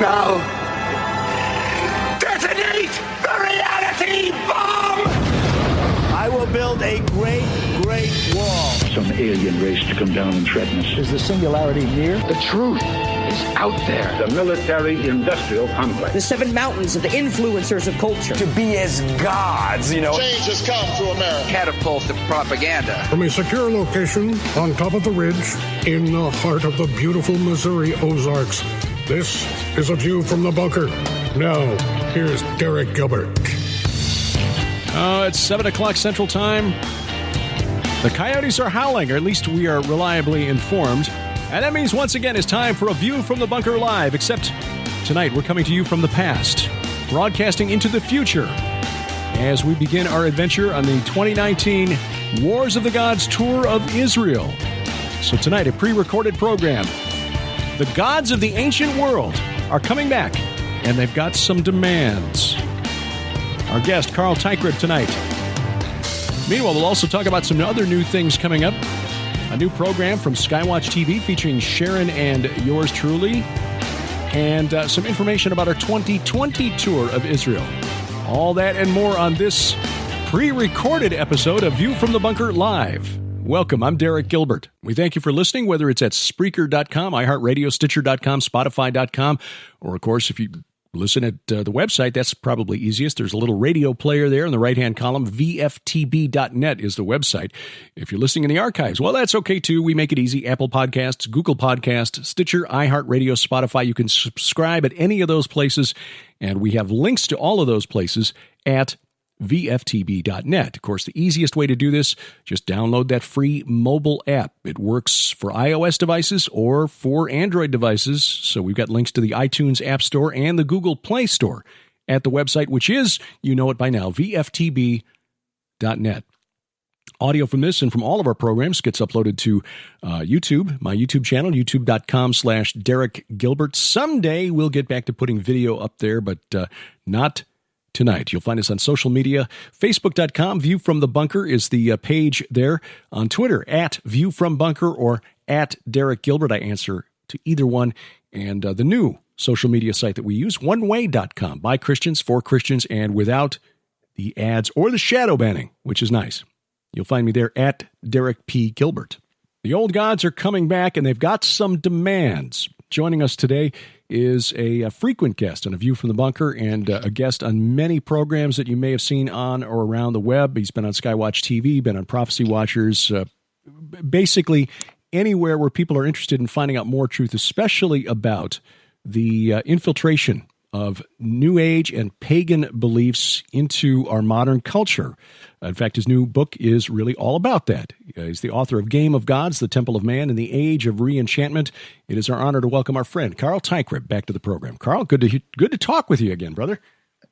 Now, detonate the reality bomb! I will build a great, great wall. Some alien race to come down and threaten us. Is the singularity near? The truth is out there. The military-industrial complex. The 7 mountains of the influencers of culture. To be as gods, you know. Change has come to America. Catapult of propaganda. From a secure location on top of the ridge in the heart of the beautiful Missouri Ozarks, this is A View from the Bunker. Now, here's Derek Gilbert. It's 7 o'clock Central Time. The coyotes are howling, or at least we are reliably informed. And that means once again it's time for A View from the Bunker Live, except tonight we're coming to you from the past, broadcasting into the future as we begin our adventure on the 2019 Wars of the Gods Tour of Israel. So tonight, a pre-recorded program. The gods of the ancient world are coming back, and they've got some demands. Our guest, Carl Teichrib, tonight. Meanwhile, we'll also talk about some other new things coming up. A new program from SkyWatchTV featuring Sharon and yours truly, and some information about our 2020 tour of Israel. All that and more on this pre-recorded episode of View from the Bunker Live. Welcome, I'm Derek Gilbert. We thank you for listening, whether it's at Spreaker.com, iHeartRadio, Stitcher.com, Spotify.com, or, of course, if you listen at the website, that's probably easiest. There's a little radio player there in the right-hand column. vftb.net is the website. If you're listening in the archives, well, that's okay, too. We make it easy. Apple Podcasts, Google Podcasts, Stitcher, iHeartRadio, Spotify. You can subscribe at any of those places, and we have links to all of those places at vftb.net. Of course, the easiest way to do this, just download that free mobile app. It works for iOS devices or for Android devices. So we've got links to the iTunes App Store and the Google Play Store at the website, which is, you know it by now, vftb.net. Audio from this and from all of our programs gets uploaded to YouTube, my YouTube channel, youtube.com/Derek Gilbert. Someday we'll get back to putting video up there, but not tonight. You'll find us on social media. Facebook.com, View from the Bunker is the page there. On Twitter, at View from Bunker or at Derek Gilbert. I answer to either one. And the new social media site that we use, oneway.com, by Christians, for Christians, and without the ads or the shadow banning, which is nice. You'll find me there at Derek P. Gilbert. The old gods are coming back, and they've got some demands. Joining us today is a frequent guest on A View from the Bunker and a guest on many programs that you may have seen on or around the web. He's been on SkyWatchTV, been on Prophecy Watchers, basically anywhere where people are interested in finding out more truth, especially about the infiltration of New Age and pagan beliefs into our modern culture. In fact, his new book is really all about that. He's the author of Game of Gods, The Temple of Man, and the Age of Re-enchantment. It is our honor to welcome our friend, Carl Teichrib, back to the program. Carl, good to talk with you again, brother.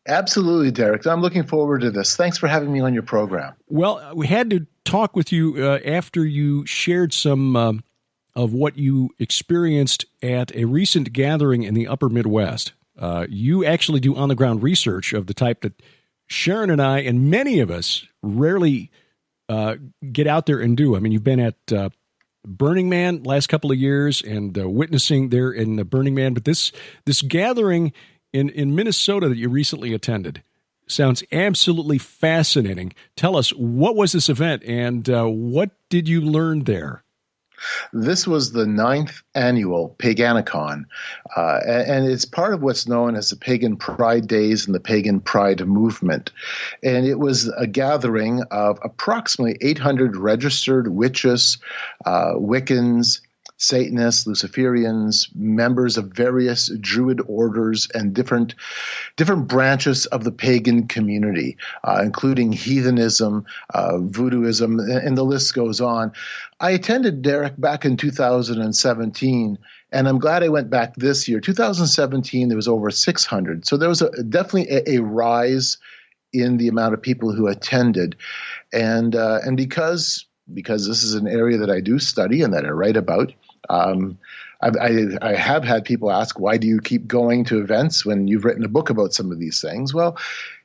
Absolutely, Derek. I'm looking forward to this. Thanks for having me on your program. Well, we had to talk with you after you shared some of what you experienced at a recent gathering in the upper Midwest. You actually do on-the-ground research of the type that Sharon and I and many of us rarely get out there and do. I mean, you've been at Burning Man last couple of years and witnessing there in the Burning Man, but this gathering in Minnesota that you recently attended sounds absolutely fascinating. Tell us, what was this event and what did you learn there? This was the 9th annual Paganicon, and it's part of what's known as the Pagan Pride Days and the Pagan Pride Movement. And it was a gathering of approximately 800 registered witches, Wiccans, Satanists, Luciferians, members of various Druid orders and different branches of the pagan community, including heathenism, voodooism, and the list goes on. I attended, Derek, back in 2017, and I'm glad I went back this year. 2017, there was over 600. So there was definitely a rise in the amount of people who attended. And because this is an area that I do study and that I write about, I have had people ask, why do you keep going to events when you've written a book about some of these things? Well,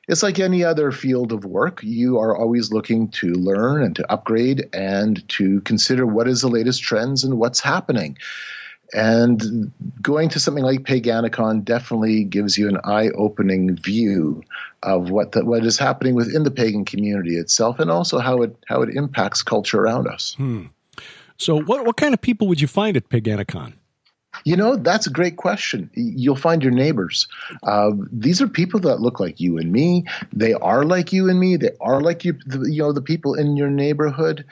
it's like any other field of work. You are always looking to learn and to upgrade and to consider what is the latest trends and what's happening. And going to something like Paganicon definitely gives you an eye-opening view of what is happening within the pagan community itself, and also how it impacts culture around us. So what kind of people would you find at Paganicon? That's a great question. You'll find your neighbors. These are people that look like you and me. They are like you and me. They are like the people in your neighborhood.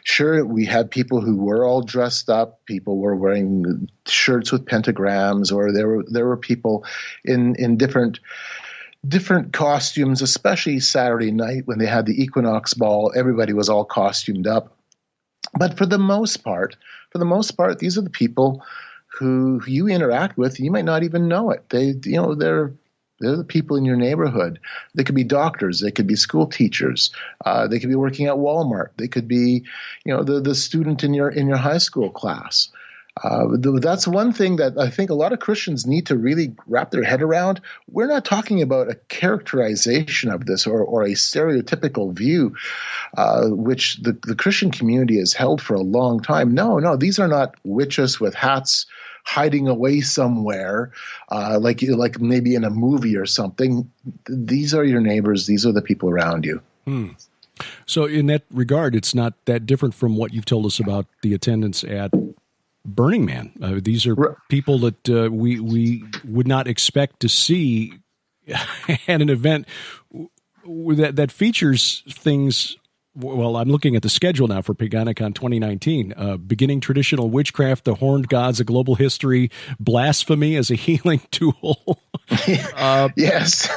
Sure, we had people who were all dressed up. People were wearing shirts with pentagrams, or there were people in different costumes, especially Saturday night when they had the Equinox Ball. Everybody was all costumed up. But for the most part, these are the people who you interact with. You might not even know it. They're the people in your neighborhood. They could be doctors. They could be school teachers. They could be working at Walmart. They could be, the student in your high school class. That's one thing that I think a lot of Christians need to really wrap their head around. We're not talking about a characterization of this or a stereotypical view, which the Christian community has held for a long time. No, these are not witches with hats hiding away somewhere, like maybe in a movie or something. These are your neighbors. These are the people around you. So in that regard, it's not that different from what you've told us about the attendance at Burning Man. These are people that we would not expect to see at an event that features things. Well, I'm looking at the schedule now for Paganicon 2019. Beginning traditional witchcraft, the horned gods, a global history, blasphemy as a healing tool. Yes.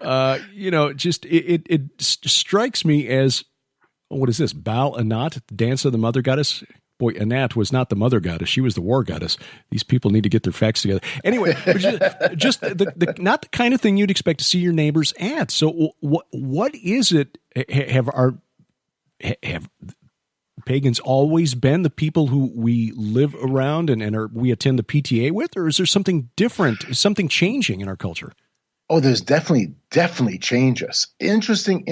It strikes me as, what is this? Baal Anat, dance of the mother goddess? Boy, Anat was not the mother goddess. She was the war goddess. These people need to get their facts together. Anyway, just not the kind of thing you'd expect to see your neighbors at. So what is it? Have pagans always been the people who we live around and we attend the PTA with? Or is there something different, something changing in our culture? Oh, there's definitely changes. Interesting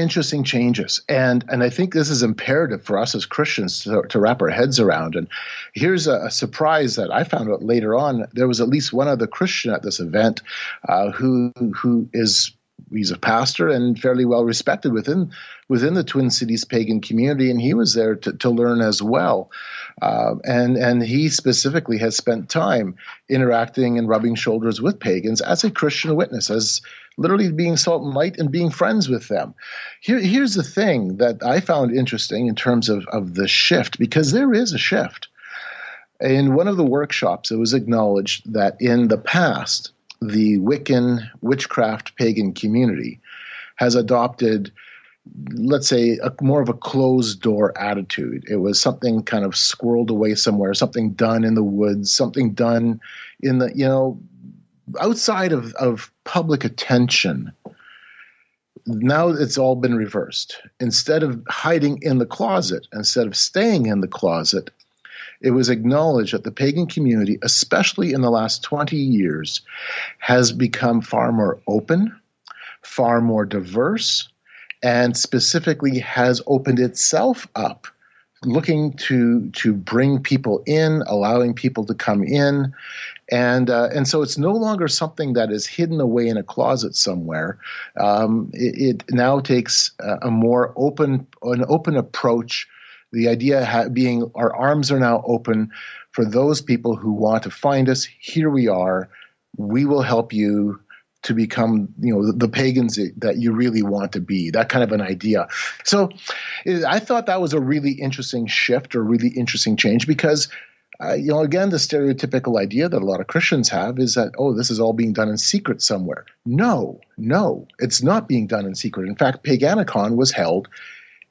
changes. And I think this is imperative for us as Christians to wrap our heads around. And here's a surprise that I found out later on. There was at least one other Christian at this event he's a pastor and fairly well respected within the Twin Cities pagan community, and he was there to learn as well. And he specifically has spent time interacting and rubbing shoulders with pagans as a Christian witness, as literally being salt and light and being friends with them. Here's the thing that I found interesting in terms of the shift, because there is a shift. In one of the workshops, it was acknowledged that in the past, the Wiccan witchcraft pagan community has adopted, let's say, more of a closed door attitude. It was something kind of squirreled away somewhere, something done in the woods, something done in the, outside of public attention. Now it's all been reversed. Instead of hiding in the closet, instead of staying in the closet, it was acknowledged that the pagan community, especially in the last 20 years, has become far more open, far more diverse, and specifically has opened itself up, looking to bring people in, allowing people to come in. And so it's no longer something that is hidden away in a closet somewhere. It now takes an open approach. The idea being our arms are now open for those people who want to find us. Here we are. We will help you to become, the pagans that you really want to be, that kind of an idea. So I thought that was a really interesting shift or really interesting change because, again, the stereotypical idea that a lot of Christians have is that, this is all being done in secret somewhere. No, it's not being done in secret. In fact, Paganicon was held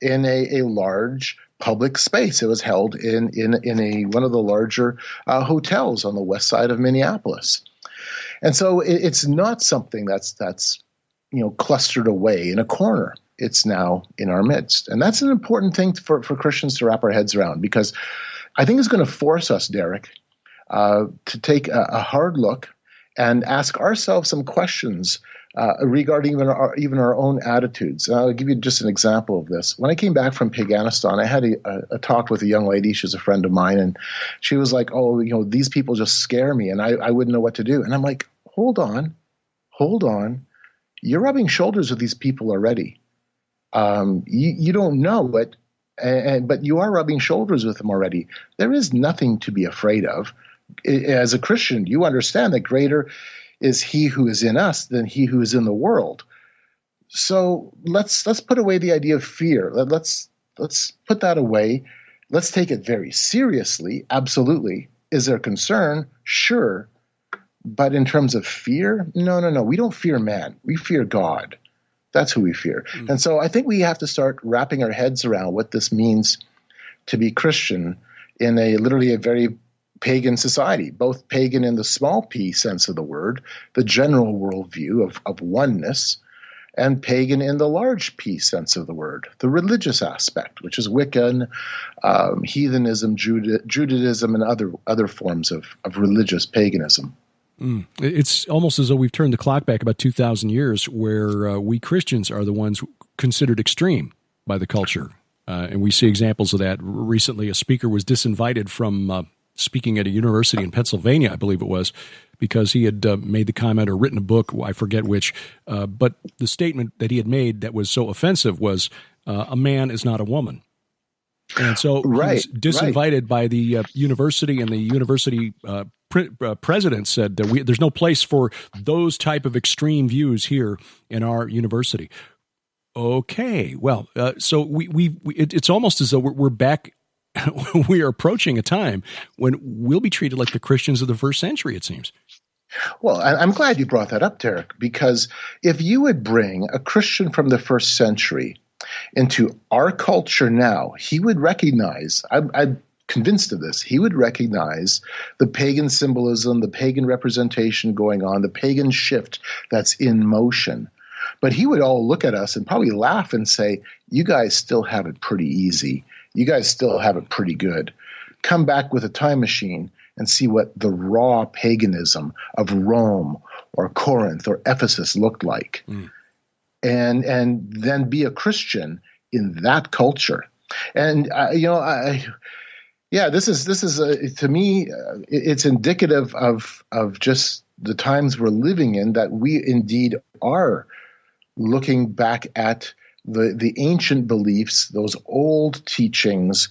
in a large public space. It was held in one of the larger hotels on the west side of Minneapolis. And so it's not something that's clustered away in a corner. It's now in our midst. And that's an important thing for Christians to wrap our heads around, because I think it's going to force us, Derek, to take a hard look and ask ourselves some questions regarding even our own attitudes. And I'll give you just an example of this. When I came back from Paganistan, I had a talk with a young lady. She's a friend of mine, and she was like, "Oh, these people just scare me, and I wouldn't know what to do." And I'm like, "Hold on. You're rubbing shoulders with these people already. You don't know it, but you are rubbing shoulders with them already. There is nothing to be afraid of. As a Christian, you understand that greater is he who is in us than he who is in the world. So let's put away the idea of fear. Let's put that away. Let's take it very seriously. Absolutely. Is there concern? Sure. But in terms of fear, no. We don't fear man. We fear God. That's who we fear. Mm. And so I think we have to start wrapping our heads around what this means to be Christian in literally a very pagan society, both pagan in the small p sense of the word, the general worldview of oneness, and pagan in the large p sense of the word, the religious aspect, which is Wiccan, heathenism, Judaism, and other forms of religious paganism. Mm. It's almost as though we've turned the clock back about 2,000 years where we Christians are the ones considered extreme by the culture. And we see examples of that. Recently, a speaker was disinvited from speaking at a university in Pennsylvania, I believe it was, because he had made the comment or written a book, I forget which, but the statement that he had made that was so offensive was, a man is not a woman. And so he was disinvited by the university, and the university president said that there's no place for those type of extreme views here in our university. Okay, well, so it's almost as though we're back. We are approaching a time when we'll be treated like the Christians of the first century, it seems. Well, I'm glad you brought that up, Derek, because if you would bring a Christian from the first century into our culture now, he would recognize, I'm convinced of this, he would recognize the pagan symbolism, the pagan representation going on, the pagan shift that's in motion. But he would all look at us and probably laugh and say, you guys still have it pretty easy. You guys still have it pretty good. Come back with a time machine and see what the raw paganism of Rome or Corinth or Ephesus looked like. Mm. And then be a Christian in that culture. And, this is to me, it's indicative of just the times we're living in, that we indeed are looking back at the ancient beliefs, those old teachings,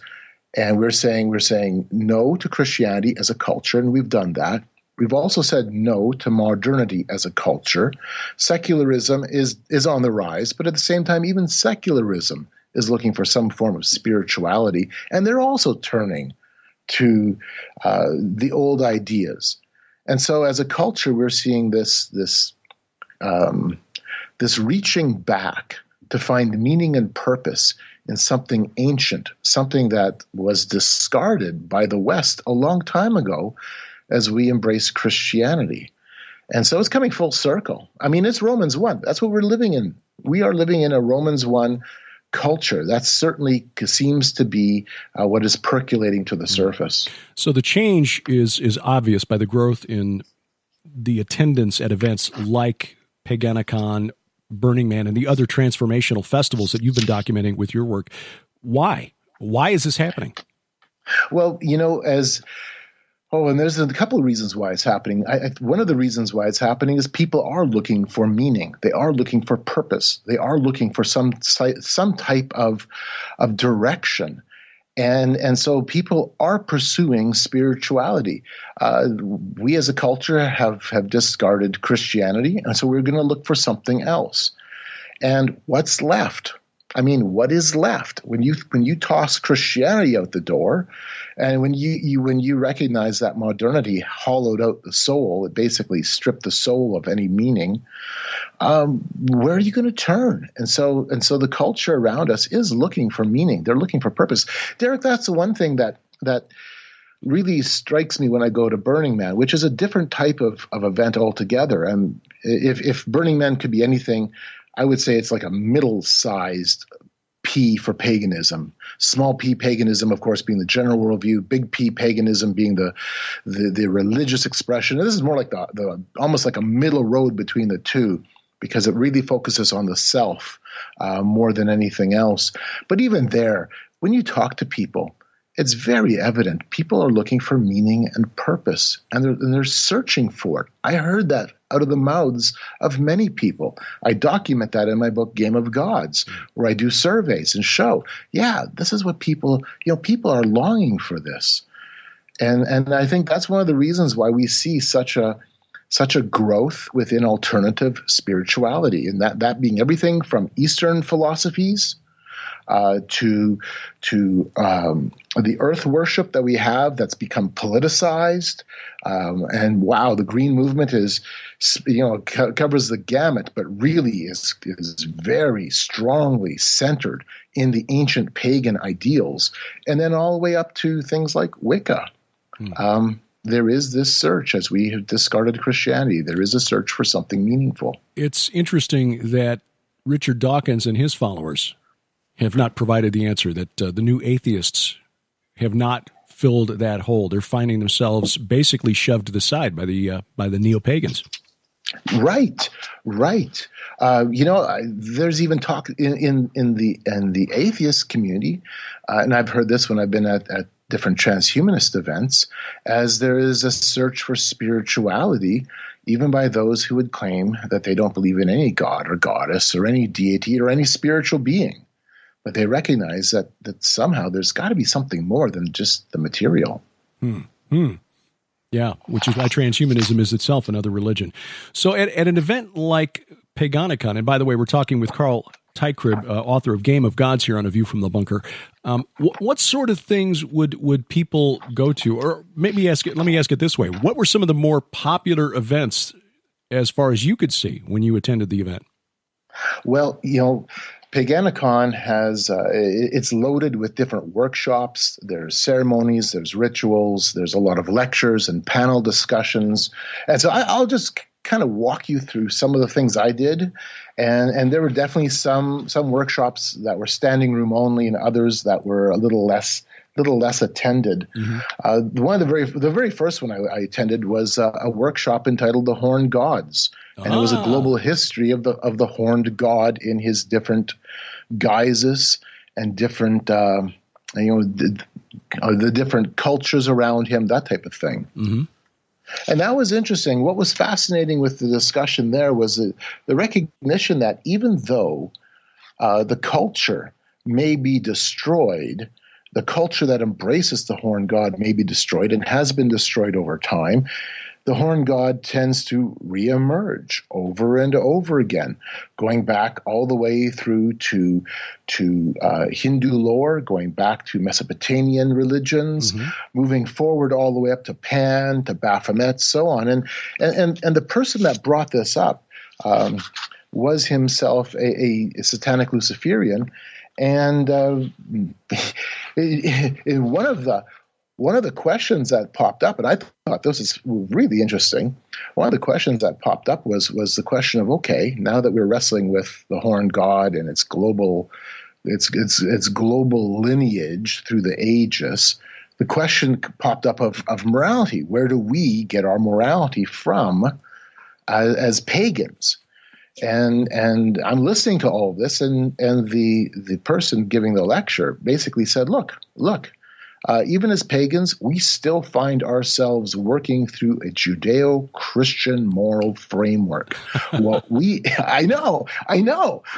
and we're saying no to Christianity as a culture, and we've done that. We've also said no to modernity as a culture. Secularism is on the rise, but at the same time, even secularism is looking for some form of spirituality, and they're also turning to the old ideas. And so, as a culture, we're seeing this reaching back to find meaning and purpose in something ancient, something that was discarded by the West a long time ago as we embrace Christianity. And so it's coming full circle. I mean, it's Romans 1. That's what we're living in. We are living in a Romans 1 culture. That certainly seems to be what is percolating to the surface. So the change is obvious by the growth in the attendance at events like Paganicon, Burning Man, and the other transformational festivals that you've been documenting with your work. Why? Why is this happening? Well, and there's a couple of reasons why it's happening. One of the reasons why it's happening is people are looking for meaning. They are looking for purpose. They are looking for some type of direction. And so people are pursuing spirituality. We as a culture have discarded Christianity, and so we're going to look for something else. And what's left? I mean, what is left when you toss Christianity out the door, and when you recognize that modernity hollowed out the soul, it basically stripped the soul of any meaning. Where are you going to turn? And so the culture around us is looking for meaning. They're looking for purpose. Derek, that's the one thing that really strikes me when I go to Burning Man, which is a different type of event altogether. And if Burning Man could be anything, I would say it's like a middle-sized P for paganism. Small p paganism, of course, being the general worldview. Big P paganism being the religious expression. And this is more like the almost like a middle road between the two. because it really focuses on the self more than anything else. But even there, when you talk to people, it's very evident people are looking for meaning and purpose, and they're searching for it. I heard that out of the mouths of many people. I document that in my book, Game of Gods, where I do surveys and show, this is what people are longing for this. And I think that's one of the reasons why we see such a growth within alternative spirituality, and that being everything from Eastern philosophies to the earth worship that we have that's become politicized. And wow, the green movement is, covers the gamut, but really is very strongly centered in the ancient pagan ideals. And then all the way up to things like Wicca. There is this search, as we have discarded Christianity. There is a search for something meaningful. It's interesting that Richard Dawkins and his followers have not provided the answer, that the new atheists have not filled that hole. They're finding themselves basically shoved to the side by the neo-pagans. Right. There's even talk in the atheist community, and I've heard this when I've been at different transhumanist events, as there is a search for spirituality, even by those who would claim that they don't believe in any god or goddess or any deity or any spiritual being. But they recognize that somehow there's got to be something more than just the material. Yeah, which is why transhumanism is itself another religion. So at an event like Paganicon, and by the way, we're talking with Carl Teichrib, author of Game of Gods, here on A View from the Bunker. What sort of things would people go to? Or let me ask it this way. What were some of the more popular events as far as you could see when you attended the event? Well, Paganicon has it's loaded with different workshops. There's ceremonies, there's rituals, there's a lot of lectures and panel discussions. And so I'll just kind of walk you through some of the things I did. And there were definitely some workshops that were standing room only, and others that were a little less attended. One of the very first one I attended was a workshop entitled "The Horned Gods," and it was a global history of the horned god in his different guises and different the different cultures around him, that type of thing. And that was interesting. What was fascinating with the discussion there was the recognition that even though the culture may be destroyed, the culture that embraces the horned god may be destroyed and has been destroyed over time. The horned god tends to reemerge over and over again, going back all the way through to Hindu lore, going back to Mesopotamian religions, moving forward all the way up to Pan, to Baphomet, so on. And the person that brought this up was himself a satanic Luciferian. And one of the questions that popped up, and I thought this is really interesting. One of the questions that popped up was the question of, okay, now that we're wrestling with the horned god and its global lineage through the ages, the question popped up of morality. Where do we get our morality from as pagans? And I'm listening to all of this, and the person giving the lecture basically said, look, even as pagans, we still find ourselves working through a Judeo-Christian moral framework. What I know,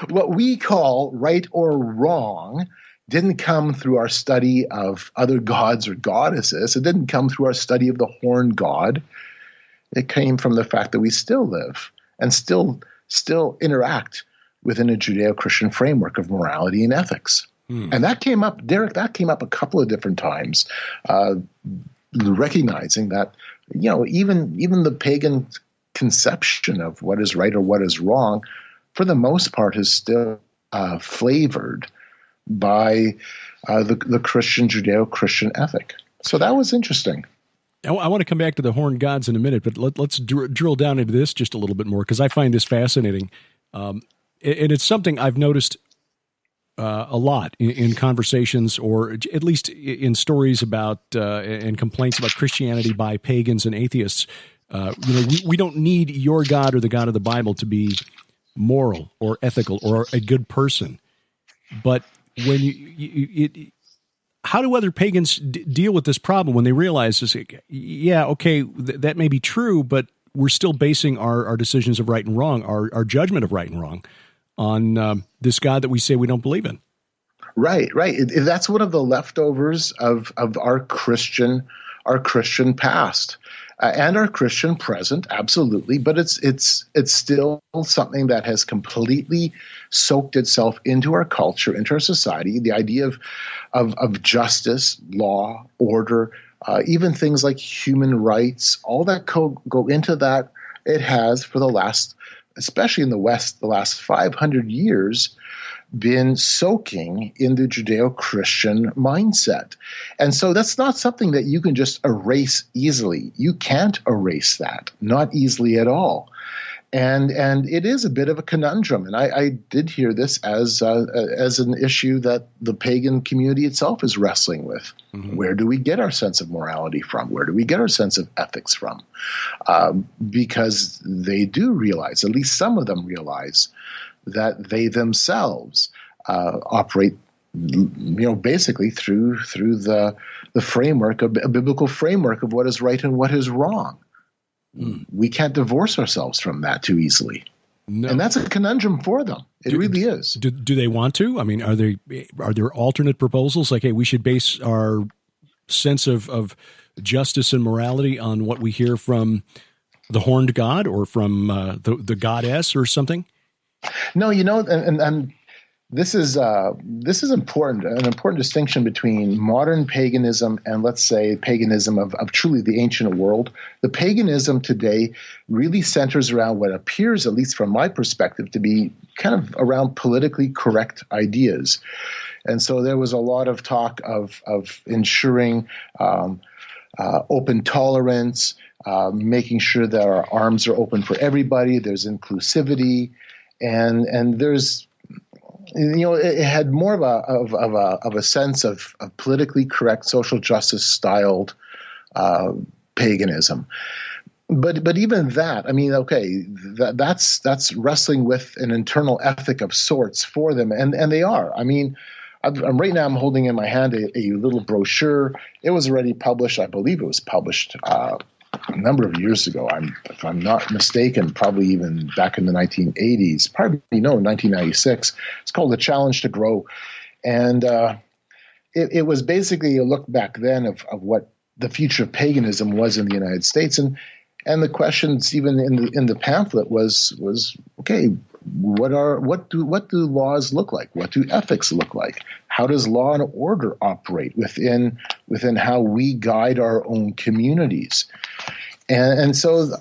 what we call right or wrong didn't come through our study of other gods or goddesses. It didn't come through our study of the horned god. It came from the fact that we still live and still interact within a Judeo-Christian framework of morality and ethics. And that came up, Derek, a couple of different times, recognizing that, even the pagan conception of what is right or what is wrong, for the most part, is still flavored by the Christian, Judeo-Christian ethic. So that was interesting. I want to come back to the horned gods in a minute, but let's drill down into this just a little bit more, because I find this fascinating. And it's something I've noticed a lot in conversations, or at least in stories about and complaints about Christianity by pagans and atheists. We don't need your God or the God of the Bible to be moral or ethical or a good person. But when how do other pagans deal with this problem when they realize this? Yeah, okay, that may be true, but we're still basing our decisions of right and wrong, our judgment of right and wrong, on this God that we say we don't believe in. Right. That's one of the leftovers of our Christian past and our Christian present, absolutely. But it's still something that has completely soaked itself into our culture, into our society. The idea of justice, law, order, even things like human rights, all that go into that. It has for the last, especially in the West, the last 500 years, been soaking in the Judeo-Christian mindset. And so that's not something that you can just erase easily. You can't erase that, not easily at all. And it is a bit of a conundrum. And I did hear this as an issue that the pagan community itself is wrestling with. Mm-hmm. Where do we get our sense of morality from? Where do we get our sense of ethics from? Because they do realize, at least some of them realize, that they themselves operate, basically through the framework of a biblical framework of what is right and what is wrong. Mm. We can't divorce ourselves from that too easily. No. And that's a conundrum for them. It really is. Do they want to? I mean, are there alternate proposals like, hey, we should base our sense of justice and morality on what we hear from the horned god or from the goddess or something? No, and this is important, an important distinction between modern paganism and, let's say, paganism of truly the ancient world. The paganism today really centers around what appears, at least from my perspective, to be kind of around politically correct ideas. And so there was a lot of talk of ensuring open tolerance, making sure that our arms are open for everybody, there's inclusivity, and there's, it had more of a sense of politically correct social justice styled paganism. But even that, I mean, okay, that's wrestling with an internal ethic of sorts for them, and they are. I mean, right now I'm holding in my hand a little brochure. It was already published. I believe it was published a number of years ago. If I'm not mistaken, probably even back in the 1980s, 1996. It's called The Challenge to Grow. And it was basically a look back then of what the future of paganism was in the United States. And the questions even in the pamphlet was okay, what do laws look like? What do ethics look like? How does law and order operate within how we guide our own communities? And so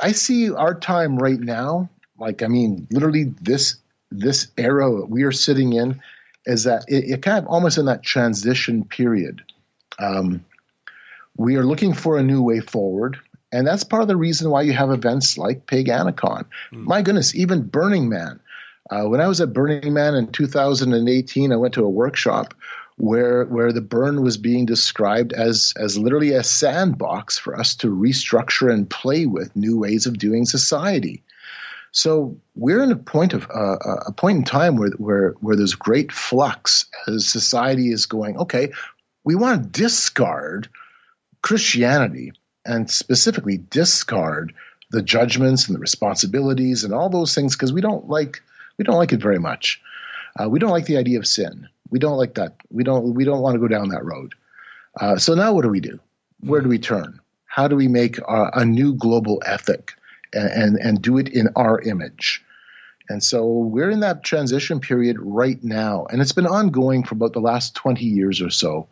I see our time right now, literally this era that we are sitting in, is that it kind of almost in that transition period. We are looking for a new way forward. And that's part of the reason why you have events like Paganicon. My goodness, even Burning Man. When I was at Burning Man in 2018, I went to a workshop where the burn was being described as literally a sandbox for us to restructure and play with new ways of doing society. So we're in a point in time where there's great flux as society is going, okay, we want to discard Christianity and specifically discard the judgments and the responsibilities and all those things because we don't like it very much. We don't like the idea of sin. We don't like that. We don't want to go down that road. So now what do we do? Where do we turn? How do we make a new global ethic and do it in our image? And so we're in that transition period right now, and it's been ongoing for about the last 20 years or so,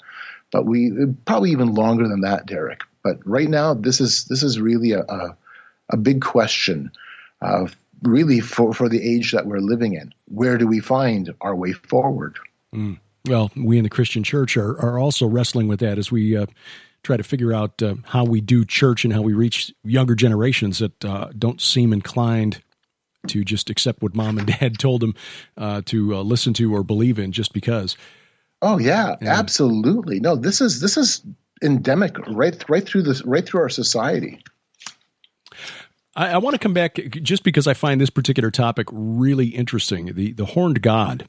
but we probably even longer than that, Derek. But right now, this is really a big question, really for the age that we're living in. Where do we find our way forward? Mm. Well, we in the Christian church are also wrestling with that as we try to figure out how we do church and how we reach younger generations that don't seem inclined to just accept what mom and dad told them to listen to or believe in just because. Oh yeah, absolutely. No, this is endemic right through our society. I want to come back just because I find this particular topic really interesting, the horned god,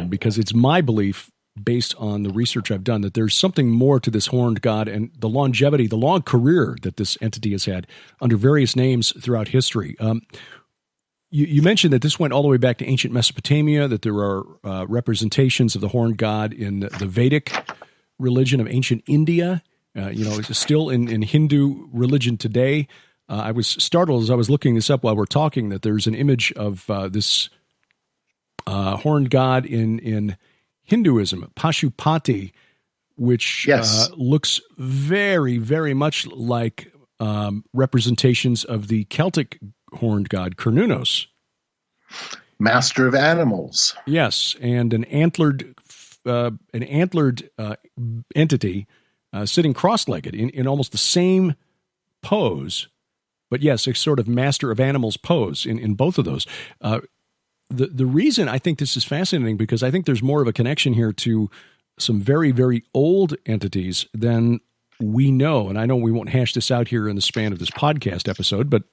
because it's my belief, based on the research I've done, that there's something more to this horned god and the longevity, the long career that this entity has had under various names throughout history. You mentioned that this went all the way back to ancient Mesopotamia, that there are representations of the horned god in the Vedic religion of ancient India. It's still in Hindu religion today. I was startled as I was looking this up while we're talking that there's an image of this horned god in Hinduism, Pashupati, which looks very, very much like representations of the Celtic horned god Cernunnos. Master of animals. Yes, and an antlered entity sitting cross-legged in almost the same pose, but yes, a sort of master of animals pose in both of those. The reason I think this is fascinating, because I think there's more of a connection here to some very, very old entities than we know. And I know we won't hash this out here in the span of this podcast episode, but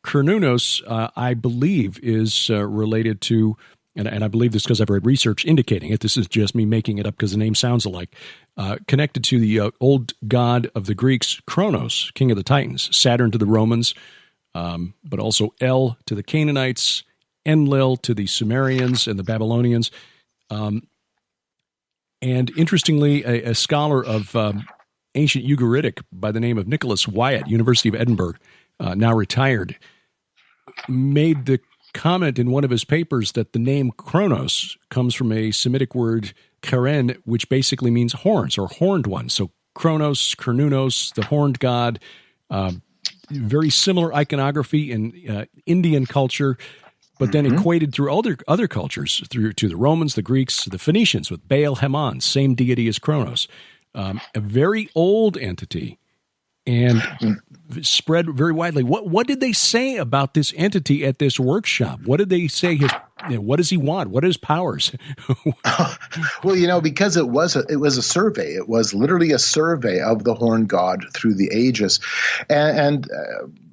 Cernunnos, I believe, is related to, and I believe this because I've read research indicating it, this is just me making it up because the name sounds alike, connected to the old god of the Greeks, Kronos, king of the Titans, Saturn to the Romans, but also El to the Canaanites, Enlil to the Sumerians and the Babylonians. And interestingly, a scholar of ancient Ugaritic by the name of Nicholas Wyatt, University of Edinburgh, now retired, made the comment in one of his papers that the name Kronos comes from a Semitic word karen, which basically means horns or horned one. So Kronos, Cernunnos, the horned god, very similar iconography in Indian culture, but then equated through other cultures, through to the Romans, the Greeks, the Phoenicians with Baal Haman, same deity as Kronos. A very old entity and spread very widely. What did they say about this entity at this workshop? What did they say? What does he want? What are his powers? Well, because it was a survey. It was literally a survey of the horned god through the ages, and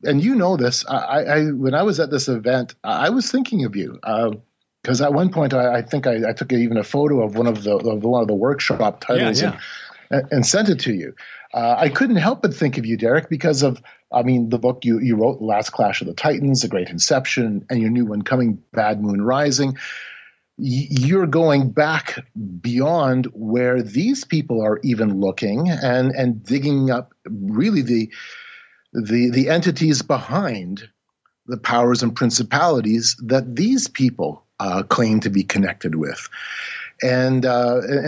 you know this. I when I was at this event, I was thinking of you. Because at one point, I think I took even a photo of one of the workshop titles and sent it to you. I couldn't help but think of you, Derek, because of, the book you wrote, The Last Clash of the Titans, The Great Inception, and your new one coming, Bad Moon Rising. You're going back beyond where these people are even looking and digging up really the entities behind the powers and principalities that these people claim to be connected with. And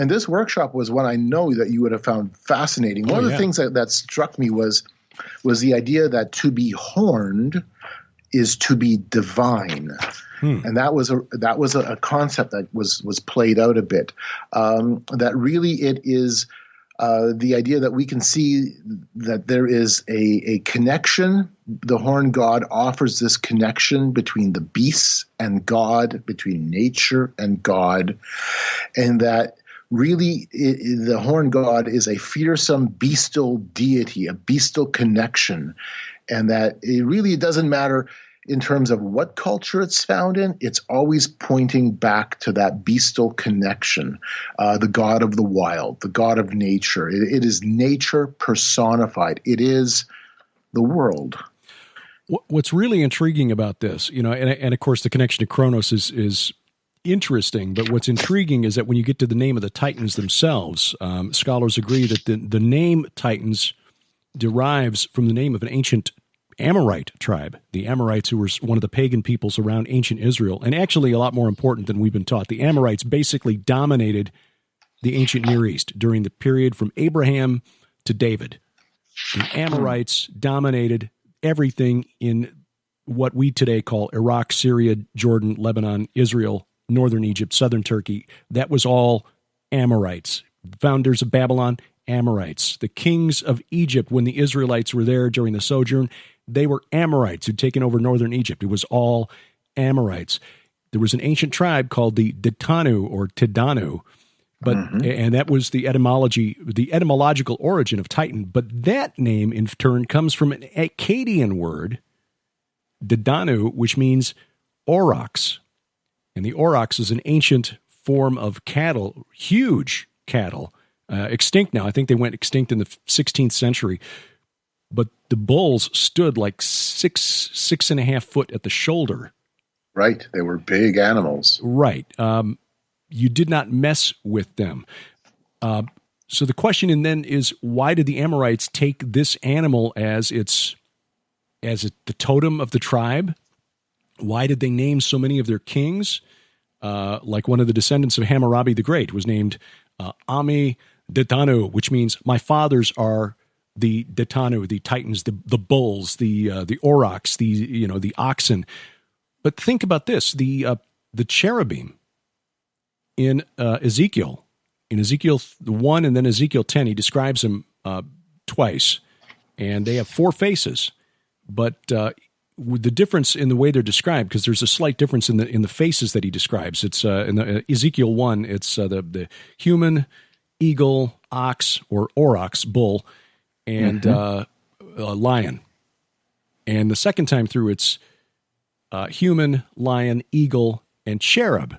this workshop was one I know that you would have found fascinating. One of the things that struck me was the idea that to be horned is to be divine. And that was a concept that was played out a bit. That really it is the idea that we can see that there is a connection. The horned god offers this connection between the beasts and God, between nature and God, and that really the horned god is a fearsome bestial deity, a bestial connection, and that it doesn't matter in terms of what culture it's found in, it's always pointing back to that bestial connection, the god of the wild, the god of nature. It is nature personified. It is the world. What's really intriguing about this, and of course the connection to Kronos is interesting, but what's intriguing is that when you get to the name of the Titans themselves, scholars agree that the name Titans derives from the name of an ancient Amorite tribe, the Amorites, who were one of the pagan peoples around ancient Israel, and actually a lot more important than we've been taught. The Amorites basically dominated the ancient Near East during the period from Abraham to David. The Amorites dominated everything in what we today call Iraq, Syria, Jordan, Lebanon, Israel, northern Egypt, southern Turkey. That was all Amorites. Founders of Babylon, Amorites. The kings of Egypt, when the Israelites were there during the sojourn, they were Amorites who'd taken over northern Egypt. It was all Amorites. There was an ancient tribe called the Ditanu or Tidanu, and that was the etymological origin of Titan. But that name, in turn, comes from an Akkadian word Dedanu, which means aurochs. And the aurochs is an ancient form of cattle, huge cattle, extinct now. I think they went extinct in the 16th century. But the bulls stood like 6.5 foot at the shoulder. Right. They were big animals. Right. You did not mess with them. So the question then is, why did the Amorites take this animal as the totem of the tribe? Why did they name so many of their kings? Like one of the descendants of Hammurabi the Great was named Ami Detanu, which means my fathers are the Detanu, the Titans, the bulls, the aurochs, the oxen. But think about this: the cherubim in Ezekiel 1 and then Ezekiel 10, he describes them twice, and they have 4 faces. But with the difference in the way they're described, because there's a slight difference in the faces that he describes. It's in the Ezekiel 1, it's the human, eagle, ox or aurochs, bull, and lion. And the second time through, it's human, lion, eagle, and cherub.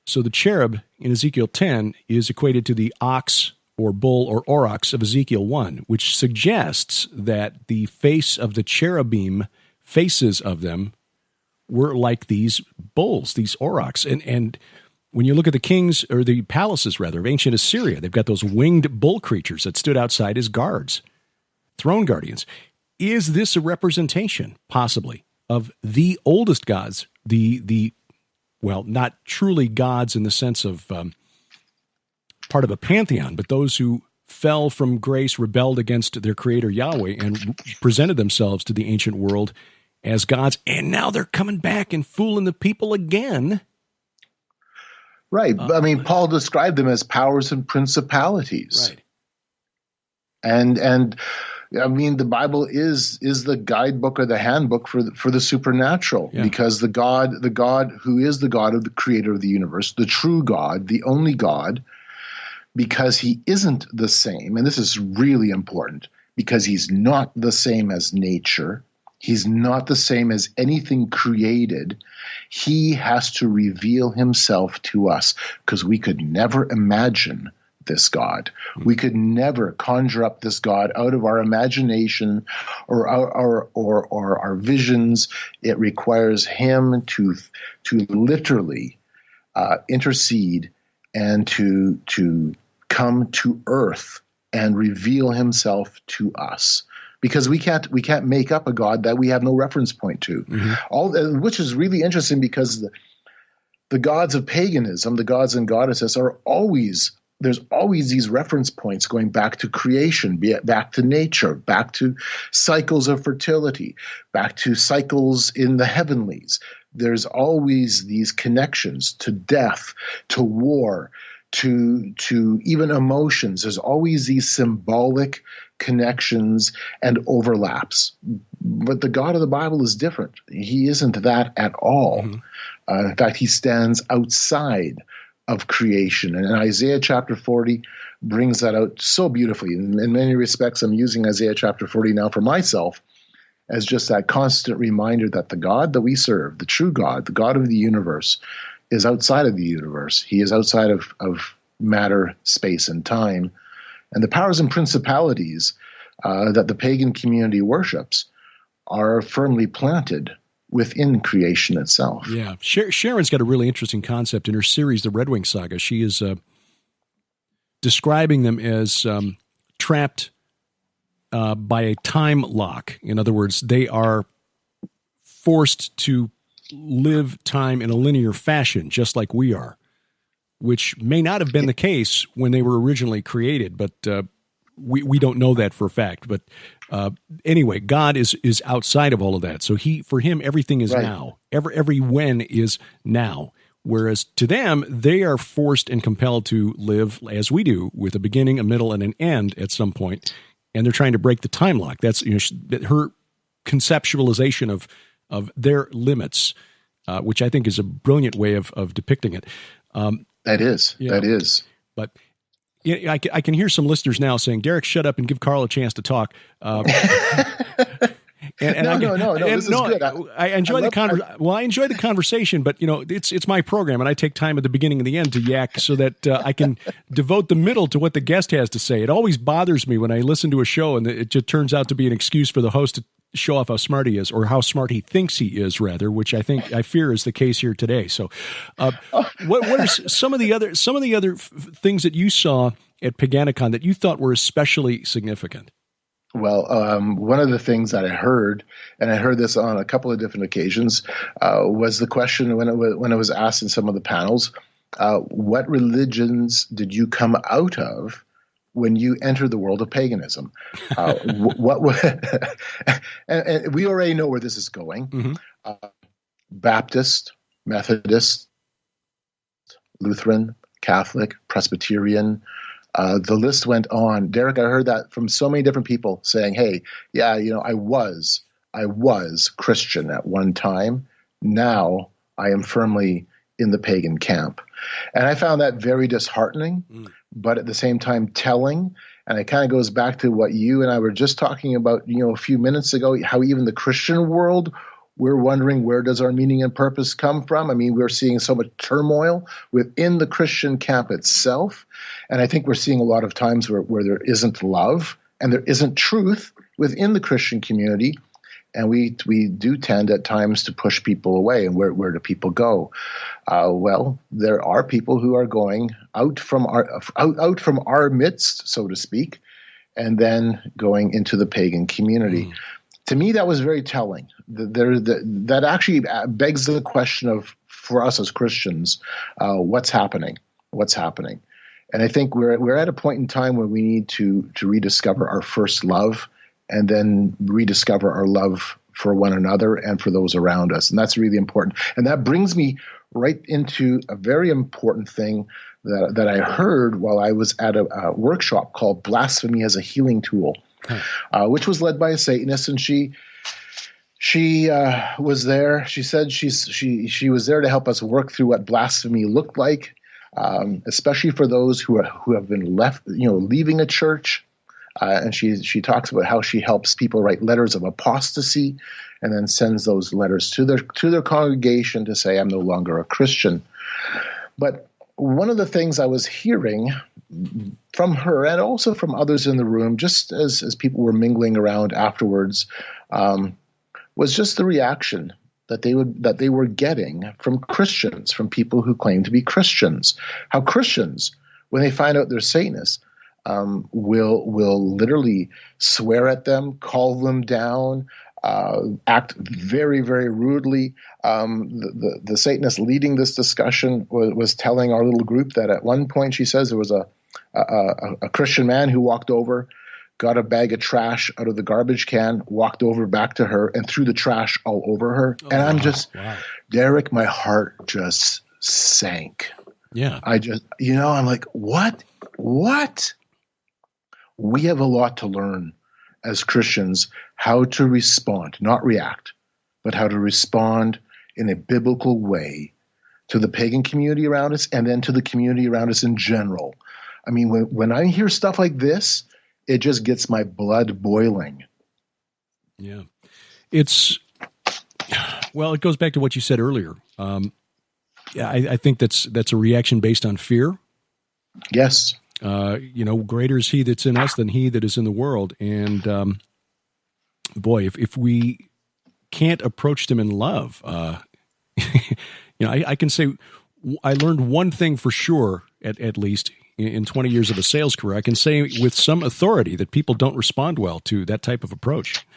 So the cherub in Ezekiel 10 is equated to the ox or bull or aurochs of Ezekiel 1, which suggests that the face of the cherubim, faces of them, were like these bulls, these aurochs. And when you look at the kings, or the palaces rather, of ancient Assyria, they've got those winged bull creatures that stood outside as guards, throne guardians. Is this a representation, possibly, of the oldest gods, well, not truly gods in the sense of part of a pantheon, but those who fell from grace, rebelled against their creator Yahweh, and presented themselves to the ancient world as gods, and now they're coming back and fooling the people again. Right. I mean, Paul described them as powers and principalities. Right. And I mean, the Bible is the guidebook or the handbook for the supernatural, because the God who is the God of the creator of the universe, the true God, the only God, because he isn't the same, and this is really important, because he's not the same as nature, he's not the same as anything created, he has to reveal himself to us, because we could never imagine this God. We could never conjure up this God out of our imagination or our visions. It requires him to literally intercede and to come to earth and reveal himself to us, because we can't make up a God that we have no reference point to. Which is really interesting, because the gods of paganism, the gods and goddesses, there's always these reference points going back to creation, back to nature, back to cycles of fertility, back to cycles in the heavenlies. There's always these connections to death, to war, to even emotions. There's always these symbolic connections and overlaps. But the God of the Bible is different. He isn't that at all. In fact, he stands outside of creation. And Isaiah chapter 40 brings that out so beautifully. In many respects, I'm using Isaiah chapter 40 now for myself as just that constant reminder that the God that we serve, the true God, the God of the universe, is outside of the universe. He is outside of matter, space, and time. And the powers and principalities that the pagan community worships are firmly planted within creation itself. Yeah. Sharon's got a really interesting concept in her series, The Red Wing Saga. She is describing them as trapped by a time lock. In other words, they are forced to live time in a linear fashion, just like we are, which may not have been the case when they were originally created, but we don't know that for a fact. But anyway, God is outside of all of that. So for him, everything is now. Every when is now. Whereas to them, they are forced and compelled to live as we do, with a beginning, a middle, and an end at some point. And they're trying to break the time lock. That's her conceptualization of their limits, which I think is a brilliant way of depicting it. That is. But I can hear some listeners now saying, Derek, shut up and give Carl a chance to talk. No. This is good. I enjoy I enjoy the conversation, but it's my program, and I take time at the beginning and the end to yak so that I can devote the middle to what the guest has to say. It always bothers me when I listen to a show and it just turns out to be an excuse for the host to show off how smart he is, or how smart he thinks he is, rather, which I fear is the case here today. So, what are some of the other things that you saw at Paganicon that you thought were especially significant? Well, one of the things that I heard, and I heard this on a couple of different occasions, was the question when it was asked in some of the panels, what religions did you come out of when you entered the world of paganism? And we already know where this is going. Mm-hmm. Baptist, Methodist, Lutheran, Catholic, Presbyterian. The list went on. Derek, I heard that from so many different people saying, hey, yeah, I was Christian at one time. Now I am firmly in the pagan camp. And I found that very disheartening, but at the same time telling. And it kind of goes back to what you and I were just talking about, a few minutes ago, how even the Christian world, we're wondering, where does our meaning and purpose come from? I mean, we're seeing so much turmoil within the Christian camp itself. And I think we're seeing a lot of times where there isn't love and there isn't truth within the Christian community. And we do tend at times to push people away. And where do people go? Well, there are people who are going out from our midst, so to speak, and then going into the pagan community. To me, that was very telling. That actually begs the question of, for us as Christians, what's happening? What's happening? And I think we're at a point in time where we need to rediscover our first love, and then rediscover our love for one another and for those around us. And that's really important. And that brings me right into a very important thing that I heard while I was at a workshop called Blasphemy as a Healing Tool, which was led by a Satanist. And she was there. She said she was there to help us work through what blasphemy looked like, especially for those who have been leaving a church. And she talks about how she helps people write letters of apostasy, and then sends those letters to their congregation to say, I'm no longer a Christian. But one of the things I was hearing from her, and also from others in the room, just as people were mingling around afterwards, was just the reaction that they were getting from Christians, from people who claim to be Christians. How Christians, when they find out they're Satanists, will literally swear at them, call them down, act very, very rudely. The Satanist leading this discussion was telling our little group that at one point, she says, there was a Christian man who walked over, got a bag of trash out of the garbage can, walked over back to her, and threw the trash all over her. And I'm just, Derek, my heart just sank. Yeah. I just, I'm like, what? We have a lot to learn as Christians, how to respond, not react, but how to respond in a biblical way to the pagan community around us, and then to the community around us in general. I mean, when I hear stuff like this, it just gets my blood boiling. Yeah. It goes back to what you said earlier. I think that's a reaction based on fear. Yes. Greater is he that's in us than he that is in the world. And boy, if we can't approach them in love, I can say I learned one thing for sure, at least in 20 years of a sales career. I can say with some authority that people don't respond well to that type of approach.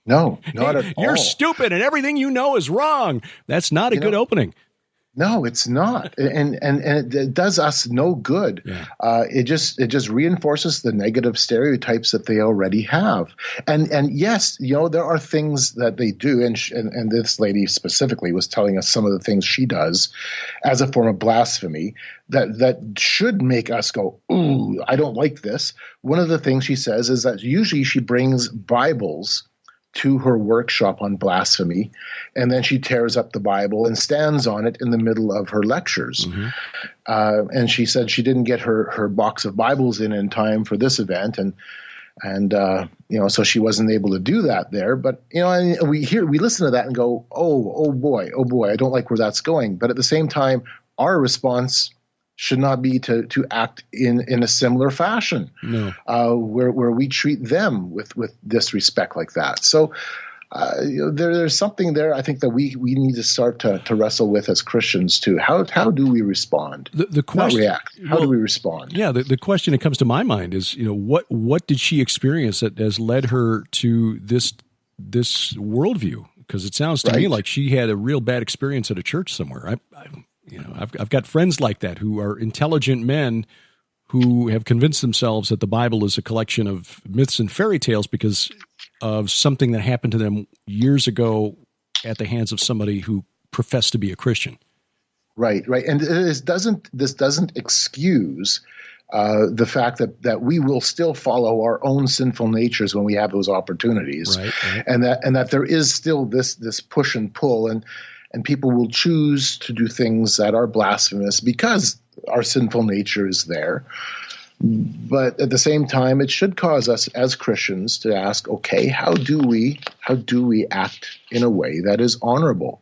No, not at all. You're stupid and everything you know is wrong. That's not a good opening. No, it's not, and it does us no good. Yeah. It just reinforces the negative stereotypes that they already have. And yes, there are things that they do, and this lady specifically was telling us some of the things she does as a form of blasphemy that should make us go, ooh, I don't like this. One of the things she says is that usually she brings Bibles to her workshop on blasphemy, and then she tears up the Bible and stands on it in the middle of her lectures. Mm-hmm. And she said she didn't get her box of Bibles in time for this event, and And so she wasn't able to do that there. But and we listen to that and go, oh boy, I don't like where that's going. But at the same time, our response should not be to act in a similar fashion, no. Where we treat them with disrespect like that. So there's something there, I think, that we need to start to wrestle with as Christians too. How do we respond? The question, not react. How do we respond? Yeah, the question that comes to my mind is, what did she experience that has led her to this worldview? Because it sounds to me like she had a real bad experience at a church somewhere. I've got friends like that who are intelligent men who have convinced themselves that the Bible is a collection of myths and fairy tales because of something that happened to them years ago at the hands of somebody who professed to be a Christian. Right. And this doesn't excuse the fact that we will still follow our own sinful natures when we have those opportunities, right. and that there is still this push and pull, and people will choose to do things that are blasphemous because our sinful nature is there. But at the same time, it should cause us as Christians to ask, okay, how do we act in a way that is honorable?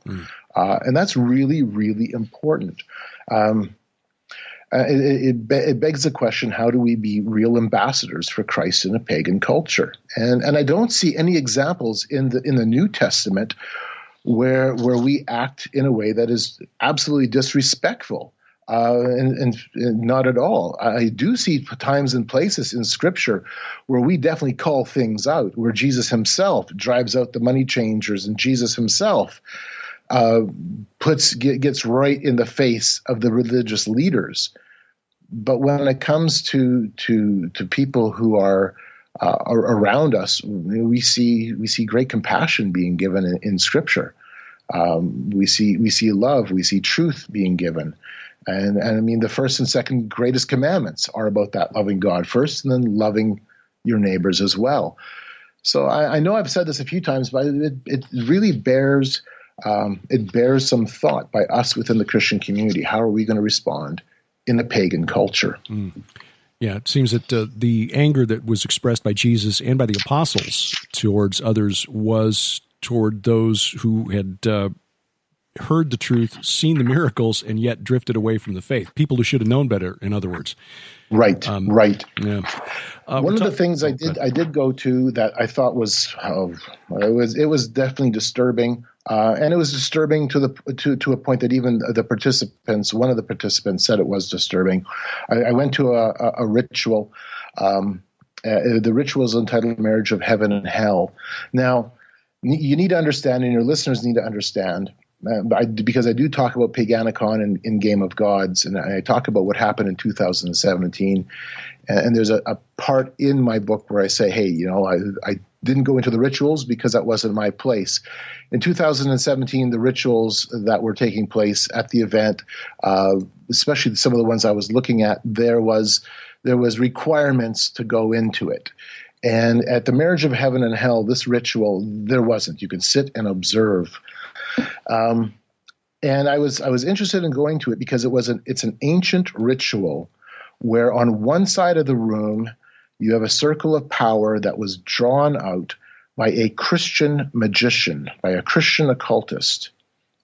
And that's really, really important. It begs the question, how do we be real ambassadors for Christ in a pagan culture? And I don't see any examples in the New Testament where we act in a way that is absolutely disrespectful. And not at all. I do see times and places in Scripture where we definitely call things out, where Jesus himself drives out the money changers, and Jesus himself gets right in the face of the religious leaders. But when it comes to people who are around us, we see great compassion being given in Scripture. We see love, we see truth being given. And I mean, the first and second greatest commandments are about that, loving God first and then loving your neighbors as well. So I know I've said this a few times, but it really bears some thought by us within the Christian community. How are we going to respond in a pagan culture? Yeah, it seems that the anger that was expressed by Jesus and by the apostles towards others was toward those who had heard the truth, seen the miracles, and yet drifted away from the faith. People who should have known better, in other words. Right. Yeah. One of the things I did go to that I thought was it was definitely disturbing, and it was disturbing to a point that even one of the participants said it was disturbing. I went to a ritual. The ritual is entitled "Marriage of Heaven and Hell." Now, you need to understand, and your listeners need to understand. Because I do talk about Paganicon in Game of Gods, and I talk about what happened in 2017. And there's a part in my book where I say, hey, I didn't go into the rituals because that wasn't my place. In 2017, the rituals that were taking place at the event, especially some of the ones I was looking at, there was requirements to go into it. And at the Marriage of Heaven and Hell, this ritual, there wasn't. You could sit and observe. And I was interested in going to it because it's an ancient ritual where on one side of the room you have a circle of power that was drawn out by a Christian magician, by a Christian occultist,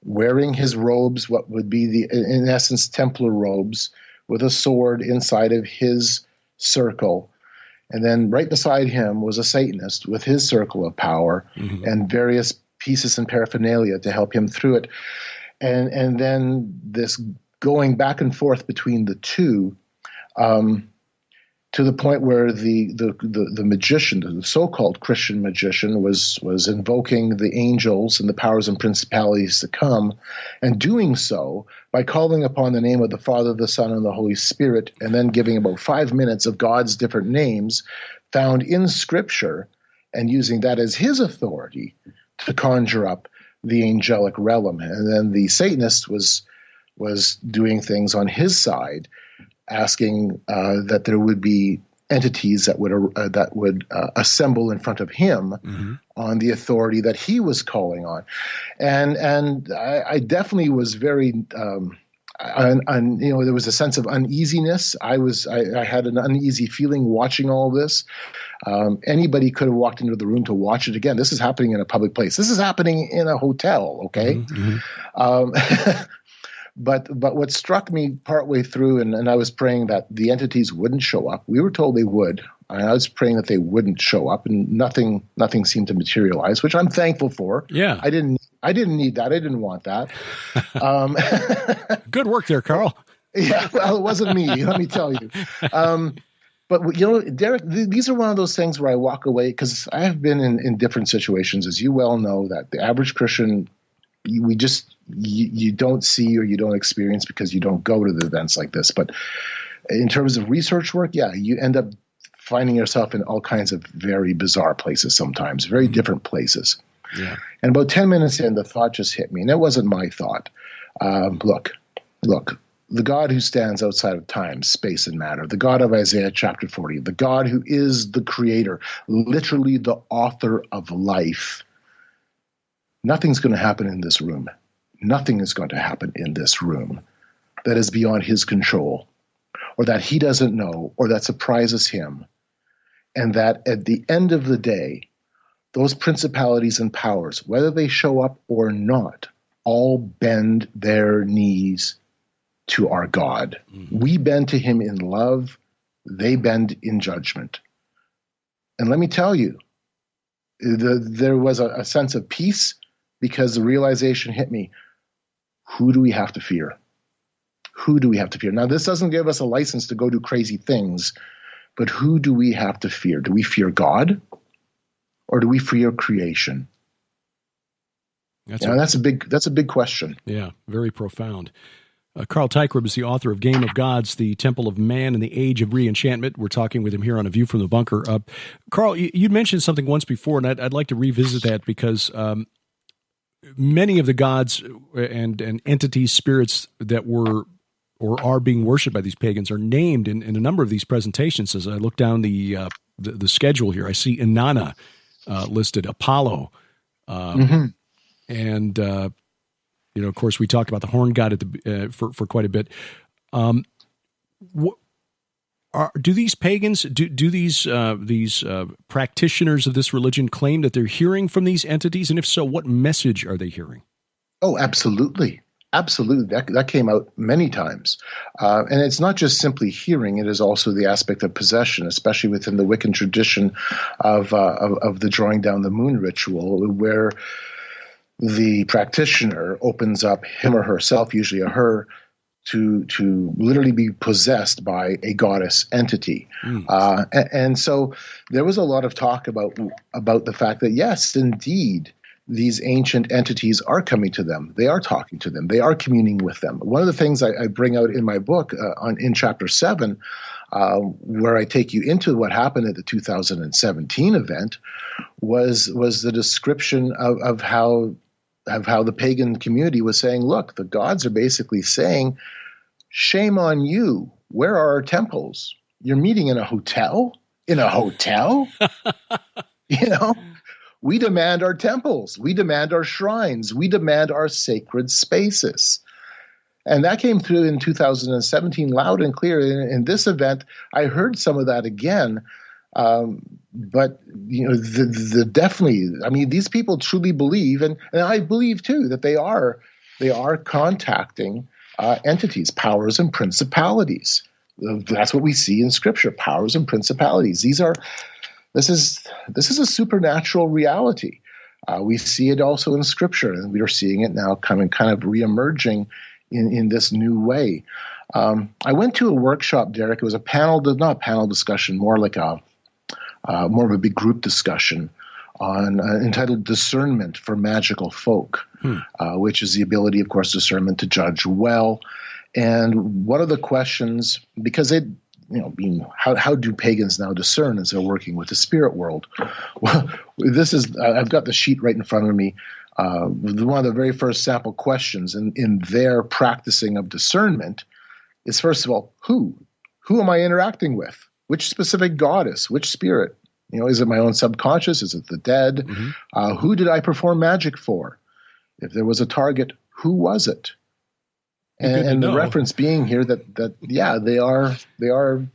wearing his robes, what would be in essence Templar robes, with a sword inside of his circle. And then right beside him was a Satanist with his circle of power and various pieces and paraphernalia to help him through it. And then this going back and forth between the two, to the point where the magician, the so-called Christian magician, was invoking the angels and the powers and principalities to come, and doing so by calling upon the name of the Father, the Son, and the Holy Spirit, and then giving about 5 minutes of God's different names found in Scripture, and using that as his authority to conjure up the angelic realm. And then the Satanist was doing things on his side, asking that there would be entities that would assemble in front of him on the authority that he was calling on. And I definitely was very there was a sense of uneasiness. I had an uneasy feeling watching all this. Anybody could have walked into the room to watch it again. This is happening in a public place. This is happening in a hotel. Okay. But what struck me partway through, and I was praying that the entities wouldn't show up. We were told they would. And I was praying that they wouldn't show up, and nothing seemed to materialize, which I'm thankful for. Yeah, I didn't need that. I didn't want that. Good work there, Carl. Yeah, well, it wasn't me. Let me tell you. But Derek, these are one of those things where I walk away, because I have been in different situations, as you well know, that the average Christian, you don't see or you don't experience because you don't go to the events like this. But in terms of research work, yeah, you end up finding yourself in all kinds of very bizarre places sometimes, very different places. Yeah. And about 10 minutes in, the thought just hit me, and it wasn't my thought. Look, the God who stands outside of time, space, and matter, the God of Isaiah chapter 40, the God who is the creator, literally the author of life, nothing's going to happen in this room. Nothing is going to happen in this room that is beyond his control, or that he doesn't know, or that surprises him. And that at the end of the day, those principalities and powers, whether they show up or not, all bend their knees to our God. We bend to him in love. They bend in judgment. And let me tell you, there was a sense of peace, because the realization hit me. Who do we have to fear? Who do we have to fear? Now, this doesn't give us a license to go do crazy things, but who do we have to fear? Do we fear God, or do we fear creation? That's a big question. Yeah, very profound. Carl Teichrib is the author of Game of Gods, The Temple of Man and the Age of Re-enchantment. We're talking with him here on A View from the Bunker. Carl, you'd mentioned something once before, and I'd like to revisit that, because many of the gods and entities, spirits that were or are being worshipped by these pagans are named in a number of these presentations. As I look down the schedule here, I see Inanna listed, Apollo, and of course, we talked about the horn god for quite a bit. Do these pagans, do these practitioners of this religion claim that they're hearing from these entities? And if so, what message are they hearing? Oh, absolutely. Absolutely. That came out many times. And it's not just simply hearing, it is also the aspect of possession, especially within the Wiccan tradition of the drawing down the moon ritual, where the practitioner opens up him or herself, usually a her, to literally be possessed by a goddess entity. And so there was a lot of talk about the fact that, yes, indeed, these ancient entities are coming to them. They are talking to them. They are communing with them. One of the things I bring out in my book in chapter 7, where I take you into what happened at the 2017 event, was the description of how the pagan community was saying, look, the gods are basically saying, shame on you. Where are our temples? You're meeting in a hotel? In a hotel? We demand our temples. We demand our shrines. We demand our sacred spaces. And that came through in 2017 loud and clear. In this event, I heard some of that again. But definitely, I mean, these people truly believe, and I believe too, that they are contacting entities, powers and principalities. That's what we see in Scripture: powers and principalities. This is a supernatural reality. We see it also in Scripture, and we are seeing it now kind of reemerging in this new way. I went to a workshop, Derek. It was not a panel discussion, more like more of a big group discussion on entitled "Discernment for Magical Folk," which is the ability, of course, discernment to judge well. And one of the questions, because how do pagans now discern as they're working with the spirit world? Well, I've got the sheet right in front of me. One of the very first sample questions in their practicing of discernment is, first of all, who am I interacting with? Which specific goddess? Which spirit? Is it my own subconscious? Is it the dead? Who did I perform magic for? If there was a target, who was it? And the reference being here that they are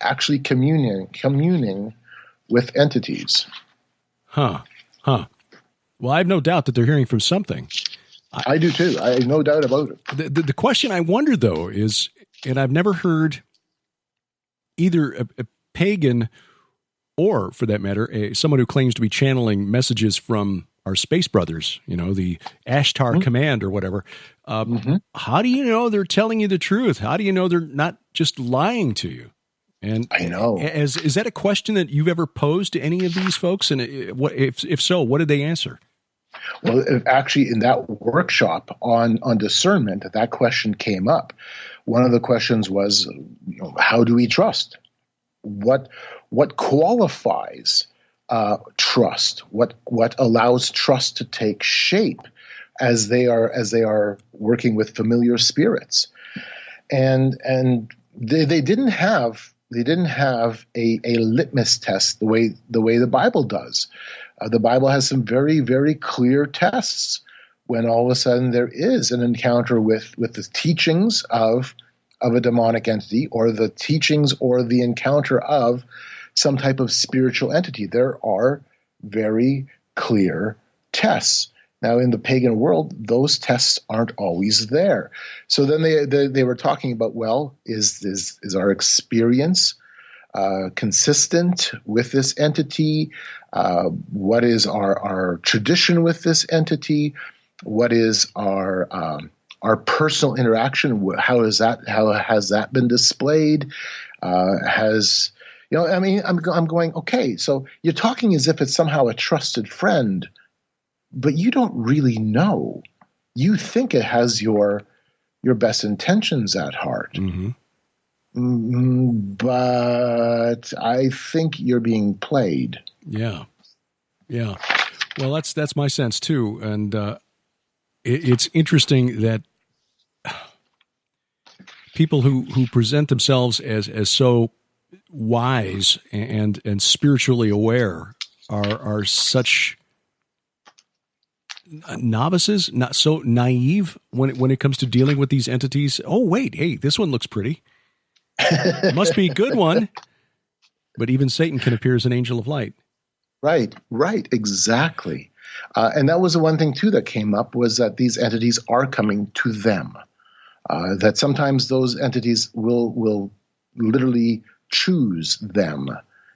actually communing with entities. Huh. Well, I have no doubt that they're hearing from something. I do too. I have no doubt about it. The question I wonder, though, is, and I've never heard either a pagan or, for that matter, someone who claims to be channeling messages from our space brothers, the Ashtar Command or whatever. How do you know they're telling you the truth? How do you know they're not just lying to you? And I know. Is that a question that you've ever posed to any of these folks? And if so, what did they answer? Well, actually, in that workshop on discernment, that question came up. One of the questions was, how do we trust? What qualifies trust? What allows trust to take shape as they are working with familiar spirits? And they didn't have a litmus test the way the Bible does. The Bible has some very, very clear tests when all of a sudden there is an encounter with the teachings of a demonic entity, or the teachings or the encounter of some type of spiritual entity. There are very clear tests. Now, in the pagan world, those tests aren't always there. So then they were talking about, well, is our experience consistent with this entity? What is our tradition with this entity? What is our personal interaction? How has that been displayed? I'm going, okay, so you're talking as if it's somehow a trusted friend, but you don't really know. You think it has your best intentions at heart. But I think you're being played. Yeah. Well, that's my sense too. And it's interesting that people who present themselves as so wise and spiritually aware are such novices, not so naive when it comes to dealing with these entities. Oh, wait, hey, this one looks pretty. Must be a good one. But even Satan can appear as an angel of light. Right, exactly. And that was the one thing, too, that came up, was that these entities are coming to them. That sometimes those entities will literally choose them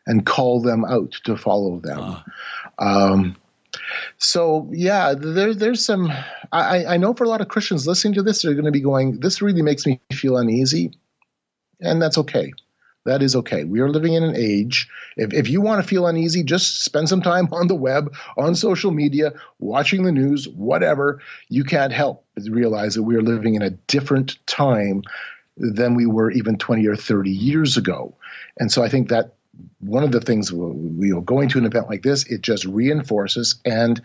and call them out to follow them. So, yeah, there's some – I know for a lot of Christians listening to this, they're going to be going, this really makes me feel uneasy, and that's okay. That is okay. We are living in an age. If you want to feel uneasy, just spend some time on the web, on social media, watching the news, whatever. You can't help but realize that we are living in a different time than we were even 20 or 30 years ago. And so I think that one of the things going to an event like this, it just reinforces and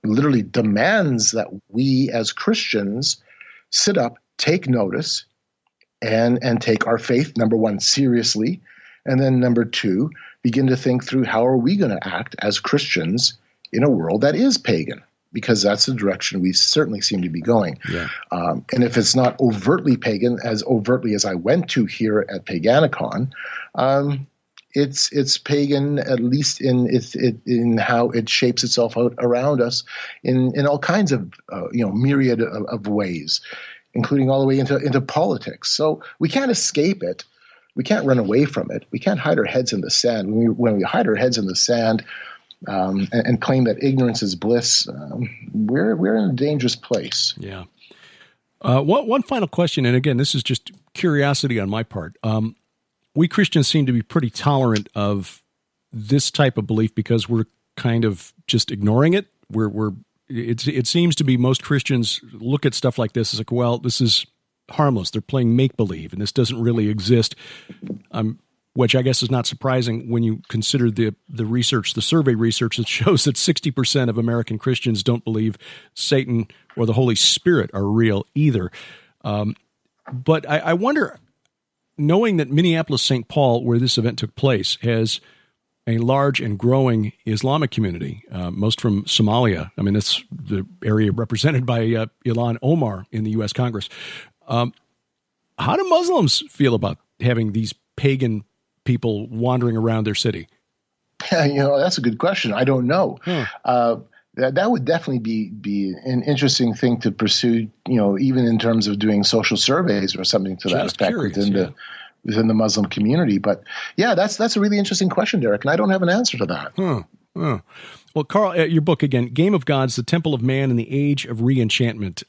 literally demands that we as Christians sit up, take notice, and take our faith, number one, seriously, and then number two, begin to think through how are we going to act as Christians in a world that is pagan, because that's the direction we certainly seem to be going. Yeah. And if it's not overtly pagan, as overtly as I went to here at Paganicon, it's pagan, at least in how it shapes itself out around us in all kinds of myriad of ways, including all the way into politics. So we can't escape it. We can't run away from it. We can't hide our heads in the sand. When we hide our heads in the sand and claim that ignorance is bliss, we're in a dangerous place. Yeah. One final question, and again, this is just curiosity on my part. We Christians seem to be pretty tolerant of this type of belief because we're kind of just ignoring it. It seems to be most Christians look at stuff like this as like, well, this is harmless. They're playing make-believe, and this doesn't really exist, which I guess is not surprising when you consider the research, the survey research that shows that 60% of American Christians don't believe Satan or the Holy Spirit are real either. But I wonder, knowing that Minneapolis, St. Paul, where this event took place, has a large and growing Islamic community, most from Somalia. I mean, that's the area represented by Ilhan Omar in the U.S. Congress. How do Muslims feel about having these pagan people wandering around their city? That's a good question. I don't know. That would definitely be an interesting thing to pursue, even in terms of doing social surveys or something to that effect within the Muslim community. But yeah, that's a really interesting question, Derek, and I don't have an answer to that. Well, Carl, your book again, Game of Gods, The Temple of Man in the Age of Re-enchantment.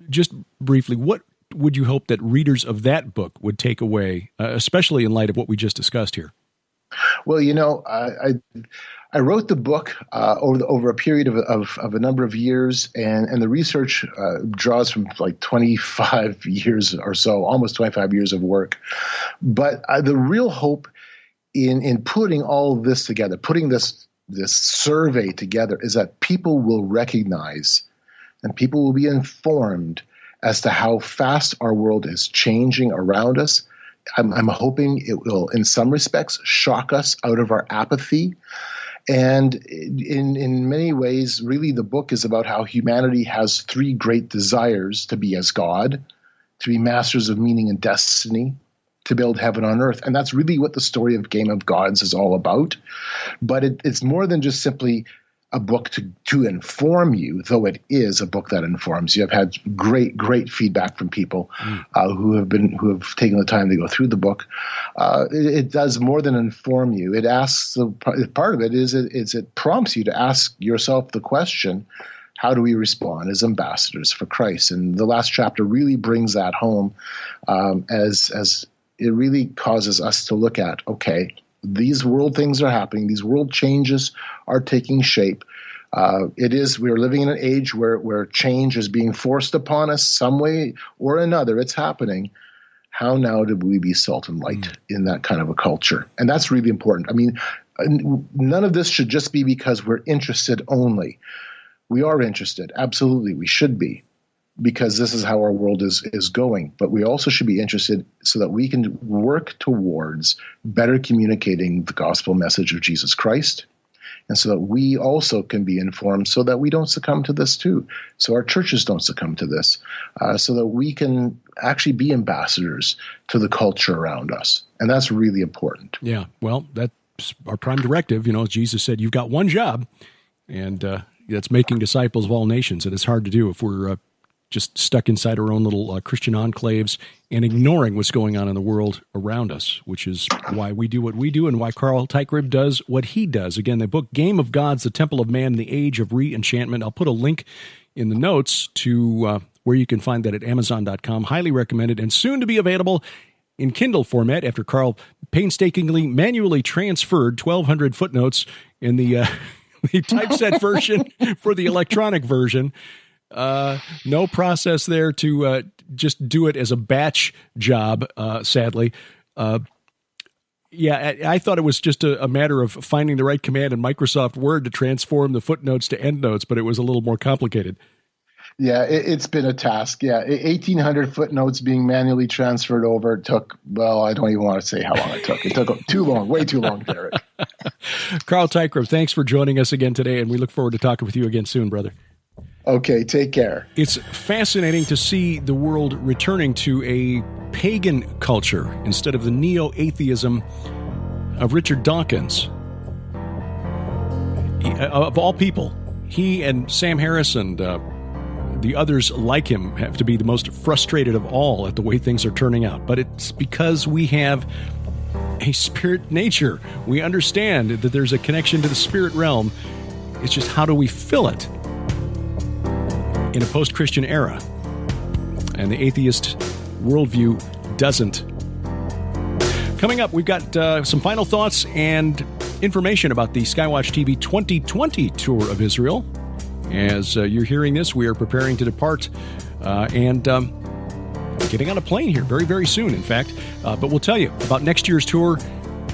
Just briefly, what would you hope that readers of that book would take away, especially in light of what we just discussed here? Well, I wrote the book over a period of a number of years, and the research draws from like 25 years or so, almost 25 years of work. But the real hope in putting all of this together, putting this survey together, is that people will recognize and people will be informed as to how fast our world is changing around us. I'm hoping it will, in some respects, shock us out of our apathy. And in many ways, really, the book is about how humanity has three great desires: to be as God, to be masters of meaning and destiny, to build heaven on earth. And that's really what the story of Game of Gods is all about. But it's more than just simply a book to inform you, though it is a book that informs you. I've had great feedback from people who have taken the time to go through the book. It does more than inform you. It asks, part of it is it prompts you to ask yourself the question, how do we respond as ambassadors for Christ? And the last chapter really brings that home, as it really causes us to look at, okay, these world things are happening. These world changes are taking shape. We're living in an age where change is being forced upon us some way or another. It's happening. How now do we be salt and light in that kind of a culture? And that's really important. I mean, none of this should just be because we're interested only. We are interested. Absolutely. We should be, because this is how our world is going. But we also should be interested so that we can work towards better communicating the gospel message of Jesus Christ, and so that we also can be informed so that we don't succumb to this too, so our churches don't succumb to this, so that we can actually be ambassadors to the culture around us. And that's really important. Yeah, well, that's our prime directive. Jesus said, you've got one job, and that's making disciples of all nations. And it's hard to do if we're just stuck inside our own little Christian enclaves and ignoring what's going on in the world around us, which is why we do what we do and why Carl Teichrib does what he does. Again, the book, Game of Gods, The Temple of Man in the Age of Re-enchantment. I'll put a link in the notes to where you can find that at Amazon.com. Highly recommended, and soon to be available in Kindle format after Carl painstakingly manually transferred 1,200 footnotes in the typeset version for the electronic version. No process there to just do it as a batch job, sadly. I thought it was just a matter of finding the right command in Microsoft Word to transform the footnotes to endnotes, but it was a little more complicated. Yeah, it's been a task. Yeah, 1,800 footnotes being manually transferred over took, well, I don't even want to say how long it took. It took too long, way too long, Derek. Carl Teichrib, thanks for joining us again today, and we look forward to talking with you again soon, brother. Okay, take care. It's fascinating to see the world returning to a pagan culture instead of the neo-atheism of Richard Dawkins. Of all people, he and Sam Harris and the others like him have to be the most frustrated of all at the way things are turning out. But it's because we have a spirit nature. We understand that there's a connection to the spirit realm. It's just, how do we fill it in a post-Christian era? And the atheist worldview doesn't. Coming up, we've got some final thoughts and information about the SkyWatchTV 2020 tour of Israel. As you're hearing this, we are preparing to depart and getting on a plane here very, very soon, in fact. But we'll tell you about next year's tour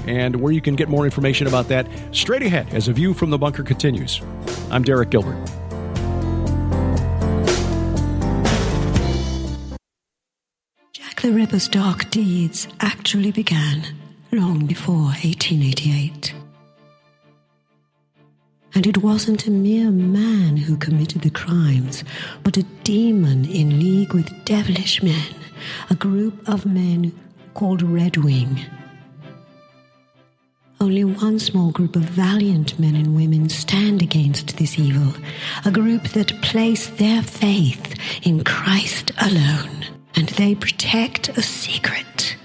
and where you can get more information about that straight ahead as A View from the Bunker continues. I'm Derek Gilbert. Jack the Ripper's dark deeds actually began long before 1888. And it wasn't a mere man who committed the crimes, but a demon in league with devilish men, a group of men called Red Wing. Only one small group of valiant men and women stand against this evil, a group that place their faith in Christ alone, and they protect a secret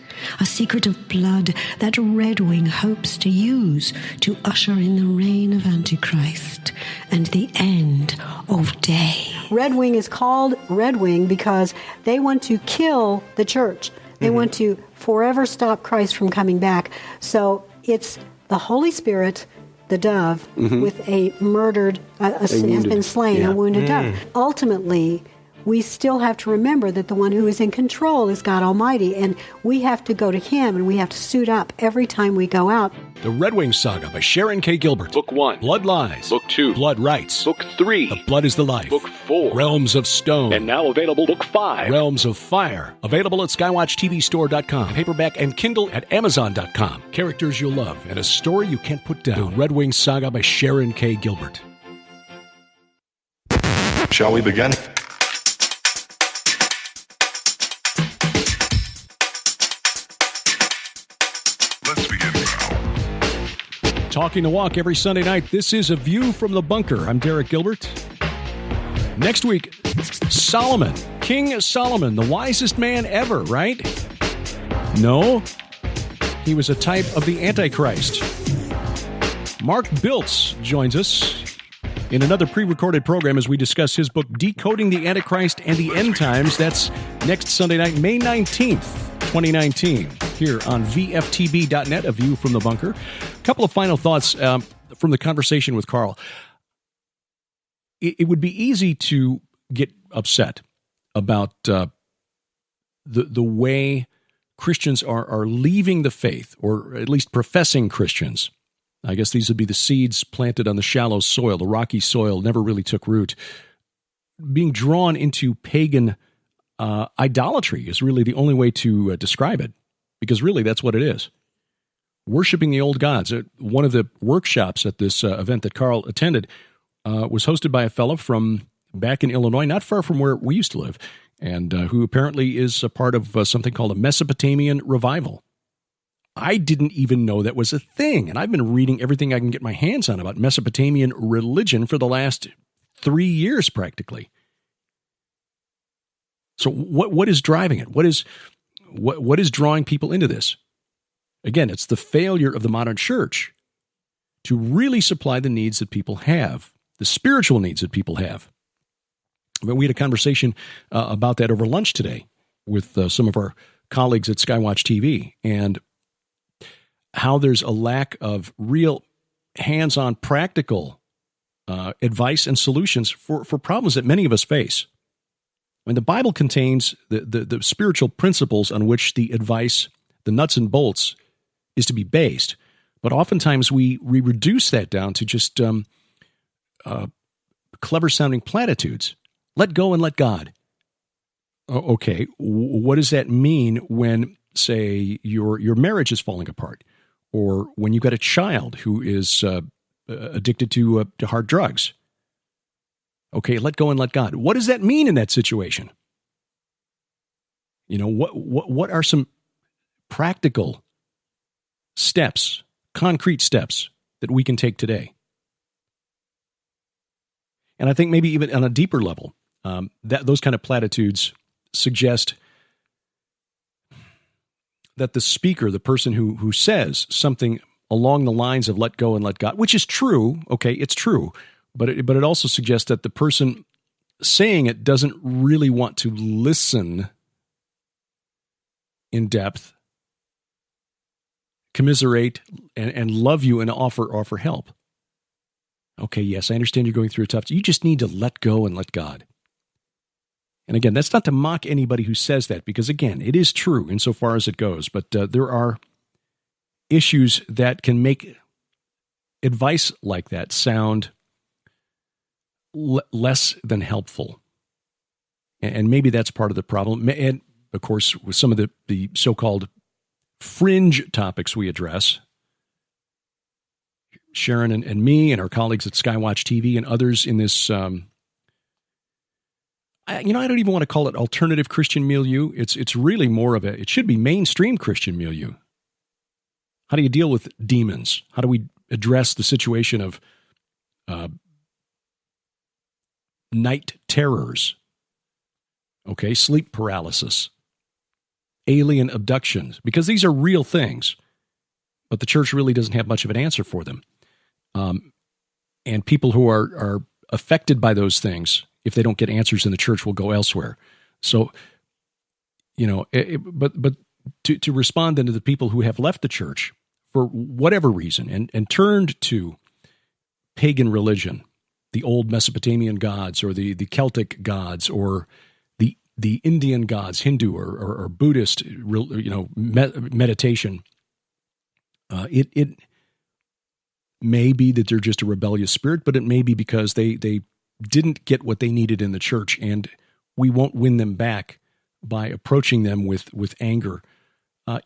of blood that Red Wing hopes to use to usher in the reign of Antichrist and the end of day. Red Wing is called Red Wing because they want to kill the church. They want to forever stop Christ from coming back. So it's the Holy Spirit, the dove, with a murdered, has been slain, a wounded dove. Ultimately, we still have to remember that the one who is in control is God Almighty, and we have to go to Him, and we have to suit up every time we go out. The Red Wing Saga by Sharon Gilbert. Book 1. Blood Lies. Book 2. Blood Rights. Book 3. The Blood is the Life. Book 4. Realms of Stone. And now available Book 5. Realms of Fire. Available at SkyWatchTVstore.com. Paperback and Kindle at Amazon.com. Characters you'll love and a story you can't put down. The Red Wing Saga by Sharon Gilbert. Shall we begin? Talking the Walk every Sunday night. This is A View from the Bunker. I'm Derek Gilbert. Next week, Solomon. King Solomon, the wisest man ever, right? No. He was a type of the Antichrist. Mark Biltz joins us in another pre-recorded program as we discuss his book, Decoding the Antichrist and the End Times. That's next Sunday night, May 19th. 2019, here on vftb.net, A View from the Bunker. A couple of final thoughts from the conversation with Carl. It would be easy to get upset about the way Christians are leaving the faith, or at least professing Christians. I guess these would be the seeds planted on the shallow soil. The rocky soil never really took root. Being drawn into pagan idolatry is really the only way to describe it, because really that's what it is. Worshipping the old gods. One of the workshops at this event that Carl attended was hosted by a fellow from back in Illinois, not far from where we used to live, and who apparently is a part of something called a Mesopotamian revival. I didn't even know that was a thing, and I've been reading everything I can get my hands on about Mesopotamian religion for the last 3 years practically. So what is driving it? What is drawing people into this? Again, it's the failure of the modern church to really supply the needs that people have, the spiritual needs that people have. But we had a conversation about that over lunch today with some of our colleagues at SkyWatchTV, and how there's a lack of real hands-on practical advice and solutions for problems that many of us face. I mean, the Bible contains the spiritual principles on which the advice, the nuts and bolts, is to be based. But oftentimes we reduce that down to just clever-sounding platitudes. Let go and let God. Okay, what does that mean when, say, your marriage is falling apart? Or when you've got a child who is addicted to hard drugs? Okay, let go and let God. What does that mean in that situation? You know, what are some practical steps, concrete steps that we can take today? And I think maybe even on a deeper level, that those kind of platitudes suggest that the speaker, the person who says something along the lines of let go and let God, which is true, okay, it's true, but it also suggests that the person saying it doesn't really want to listen in depth, commiserate, and love you and offer help. Okay, yes, I understand you're going through a tough time. You just need to let go and let God. And again, that's not to mock anybody who says that, because again, it is true insofar as it goes, but there are issues that can make advice like that sound less than helpful. And maybe that's part of the problem. And of course, with some of the so-called fringe topics we address, Sharon and me and our colleagues at SkyWatchTV and others in this, I don't even want to call it alternative Christian milieu. It's really more of it should be mainstream Christian milieu. How do you deal with demons? How do we address the situation of night terrors? Okay, sleep paralysis, alien abductions, because these are real things, but the church really doesn't have much of an answer for them. And people who are affected by those things, if they don't get answers in the church, will go elsewhere. So, but to respond then to the people who have left the church for whatever reason and turned to pagan religion, the old Mesopotamian gods or the Celtic gods or the Indian gods, Hindu or Buddhist, meditation. It may be that they're just a rebellious spirit, but it may be because they didn't get what they needed in the church, and we won't win them back by approaching them with anger,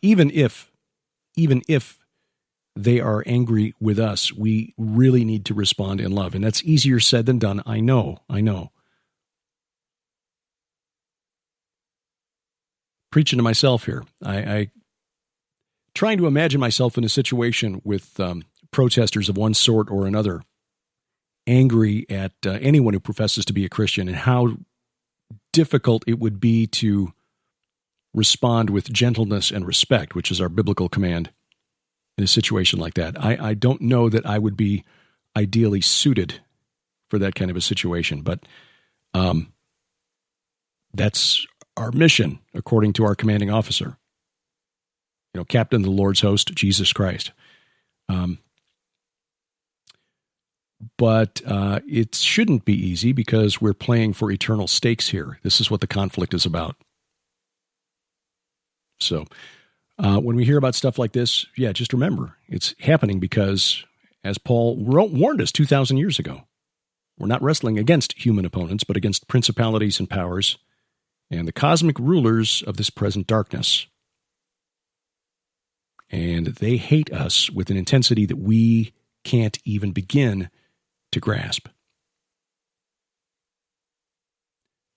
even if they are angry with us. We really need to respond in love, and that's easier said than done. I know. Preaching to myself here. I trying to imagine myself in a situation with protesters of one sort or another, angry at anyone who professes to be a Christian, and how difficult it would be to respond with gentleness and respect, which is our biblical command in a situation like that. I don't know that I would be ideally suited for that kind of a situation, but that's our mission, according to our commanding officer, Captain of the Lord's host, Jesus Christ. But it shouldn't be easy because we're playing for eternal stakes here. This is what the conflict is about. So when we hear about stuff like this, just remember, it's happening because, as Paul warned us 2,000 years ago, we're not wrestling against human opponents, but against principalities and powers and the cosmic rulers of this present darkness. And they hate us with an intensity that we can't even begin to grasp.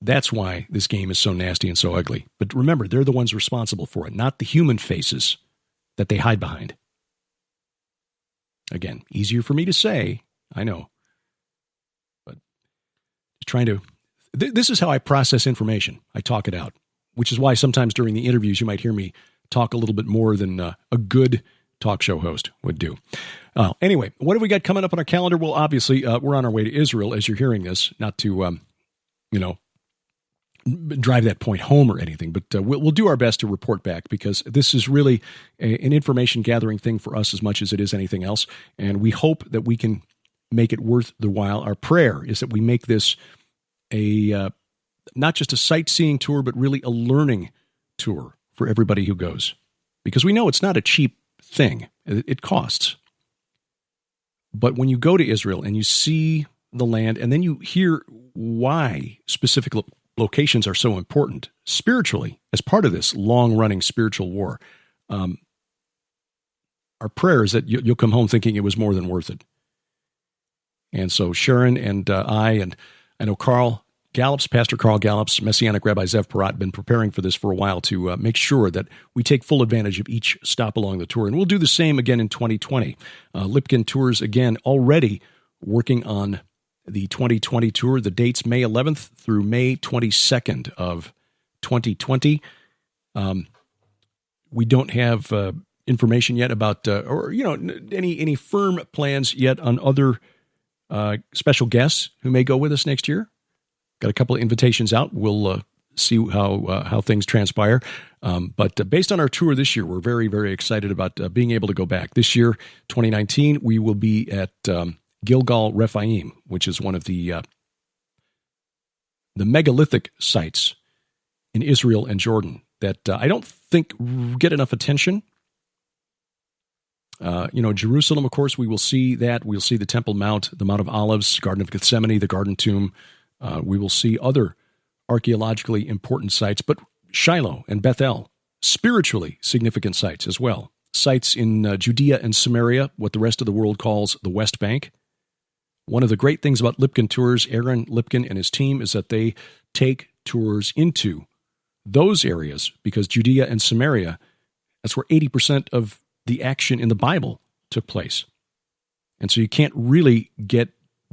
That's why this game is so nasty and so ugly. But remember, they're the ones responsible for it, not the human faces that they hide behind. Again, easier for me to say, I know. But this is how I process information. I talk it out, which is why sometimes during the interviews you might hear me talk a little bit more than a good talk show host would do. Anyway, what have we got coming up on our calendar? Well, obviously, we're on our way to Israel as you're hearing this, not to, drive that point home or anything, but we'll do our best to report back because this is really an information gathering thing for us as much as it is anything else. And we hope that we can make it worth the while. Our prayer is that we make this not just a sightseeing tour, but really a learning tour for everybody who goes, because we know it's not a cheap thing. It costs. But when you go to Israel and you see the land, and then you hear why specific locations are so important spiritually as part of this long-running spiritual war, our prayer is that you'll come home thinking it was more than worth it. And so Sharon and I know Pastor Carl Gallup's Messianic Rabbi Zev Porat have been preparing for this for a while to make sure that we take full advantage of each stop along the tour. And we'll do the same again in 2020. Lipkin Tours, again, already working on the 2020 tour. The dates May 11th through May 22nd of 2020. We don't have information yet about, any firm plans yet on other special guests who may go with us next year. Got a couple of invitations out. We'll see how things transpire. But based on our tour this year, we're very, very excited about being able to go back. This year, 2019, we will be at Gilgal Rephaim, which is one of the megalithic sites in Israel and Jordan that I don't think get enough attention. Jerusalem, of course, we will see that. We'll see the Temple Mount, the Mount of Olives, Garden of Gethsemane, the Garden Tomb. We will see other archaeologically important sites, but Shiloh and Bethel, spiritually significant sites as well. sites in Judea and Samaria, what the rest of the world calls the West Bank. One of the great things about Lipkin Tours, Aaron Lipkin and his team, is that they take tours into those areas because Judea and Samaria, that's where 80% of the action in the Bible took place. And so you can't really get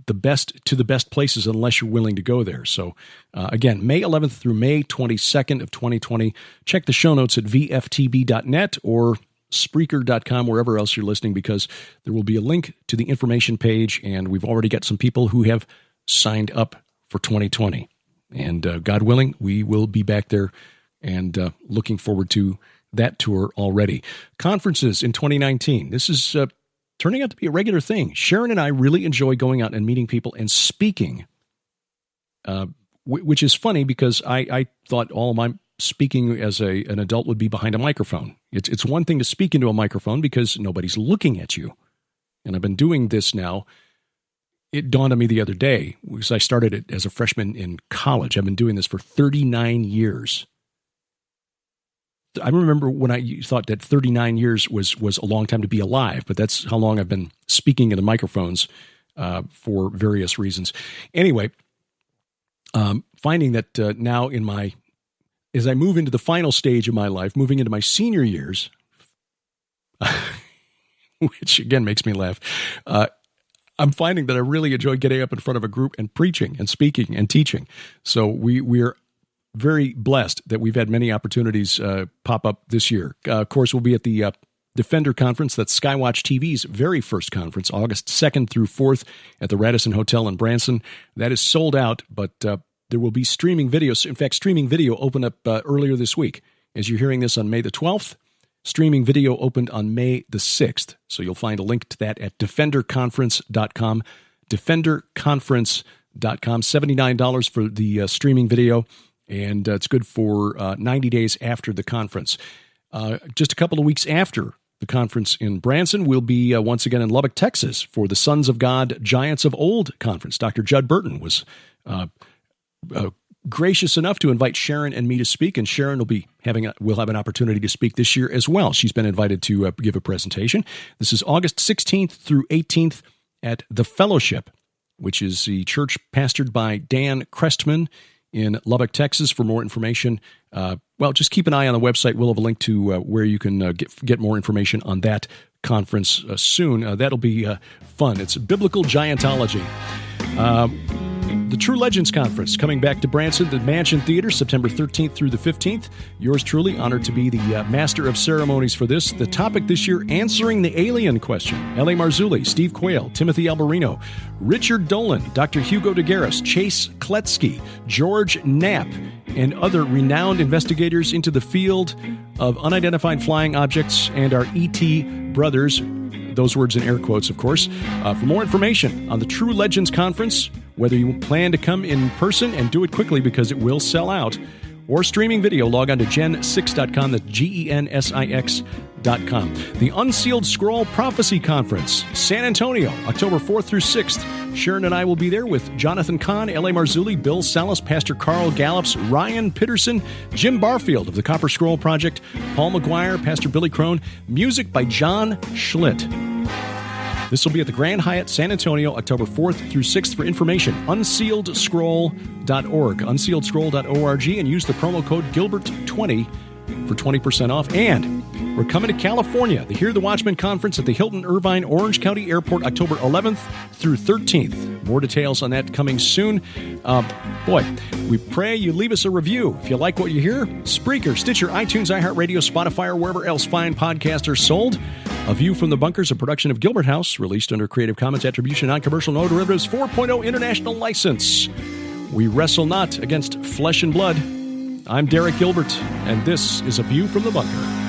the best places unless you're willing to go there. So again, May 11th through May 22nd of 2020. Check the show notes at vftb.net or Spreaker.com, wherever else you're listening, because there will be a link to the information page, and we've already got some people who have signed up for 2020. And God willing, we will be back there and looking forward to that tour already. Conferences in 2019. This is turning out to be a regular thing. Sharon and I really enjoy going out and meeting people and speaking, which is funny because I thought all my speaking as an adult would be behind a microphone. It's one thing to speak into a microphone because nobody's looking at you. And I've been doing this now. It dawned on me the other day because I started it as a freshman in college. I've been doing this for 39 years. I remember when I thought that 39 years was a long time to be alive, but that's how long I've been speaking into microphones for various reasons. Anyway, finding that now as I move into the final stage of my life, moving into my senior years, which again makes me laugh, I'm finding that I really enjoy getting up in front of a group and preaching and speaking and teaching. So we're very blessed that we've had many opportunities pop up this year. Of course, we'll be at the Defender Conference. That's SkyWatchTV's very first conference, August 2nd through 4th at the Radisson Hotel in Branson. That is sold out, but there will be streaming videos. In fact, streaming video opened up earlier this week. As you're hearing this on May the 12th, streaming video opened on May the 6th. So you'll find a link to that at defenderconference.com. Defenderconference.com. $79 for the streaming video. And it's good for 90 days after the conference. Just a couple of weeks after the conference in Branson, we'll be once again in Lubbock, Texas for the Sons of God Giants of Old conference. Dr. Judd Burton was gracious enough to invite Sharon and me to speak, and Sharon will have an opportunity to speak this year as well. She's been invited to give a presentation. This is August 16th through 18th at The Fellowship, which is the church pastored by Dan Crestman in Lubbock, Texas. For more information, just keep an eye on the website. We'll have a link to where you can get more information on that conference soon. That'll be fun. It's Biblical Giantology. The True Legends Conference coming back to Branson, the Mansion Theater, September 13th through the 15th. Yours truly, honored to be the master of ceremonies for this. The topic this year, answering the alien question. L.A. Marzulli, Steve Quayle, Timothy Alberino, Richard Dolan, Dr. Hugo DeGaris, Chase Kletsky, George Knapp, and other renowned investigators into the field of unidentified flying objects and our E.T. brothers. Those words in air quotes, of course. For more information on the True Legends Conference, whether you plan to come in person and do it quickly because it will sell out, or streaming video, log on to gen6.com. That's GENSIX.com. The Unsealed Scroll Prophecy Conference, San Antonio, October 4th through 6th. Sharon and I will be there with Jonathan Kahn, L.A. Marzulli, Bill Salas, Pastor Carl Gallups, Ryan Pitterson, Jim Barfield of the Copper Scroll Project, Paul McGuire, Pastor Billy Crone, music by John Schlitt. This will be at the Grand Hyatt San Antonio, October 4th through 6th. For information, unsealedscroll.org, unsealedscroll.org, and use the promo code Gilbert20 for 20% off. And we're coming to California, the Hear the Watchman Conference at the Hilton Irvine Orange County Airport, October 11th through 13th. More details on that coming soon. We pray you leave us a review. If you like what you hear, Spreaker, Stitcher, iTunes, iHeartRadio, Spotify, or wherever else fine podcasts are sold. A View from the Bunker is a production of Gilbert House, released under Creative Commons Attribution, Non-Commercial, No Derivatives 4.0 International License. We wrestle not against flesh and blood. I'm Derek Gilbert, and this is A View from the Bunker.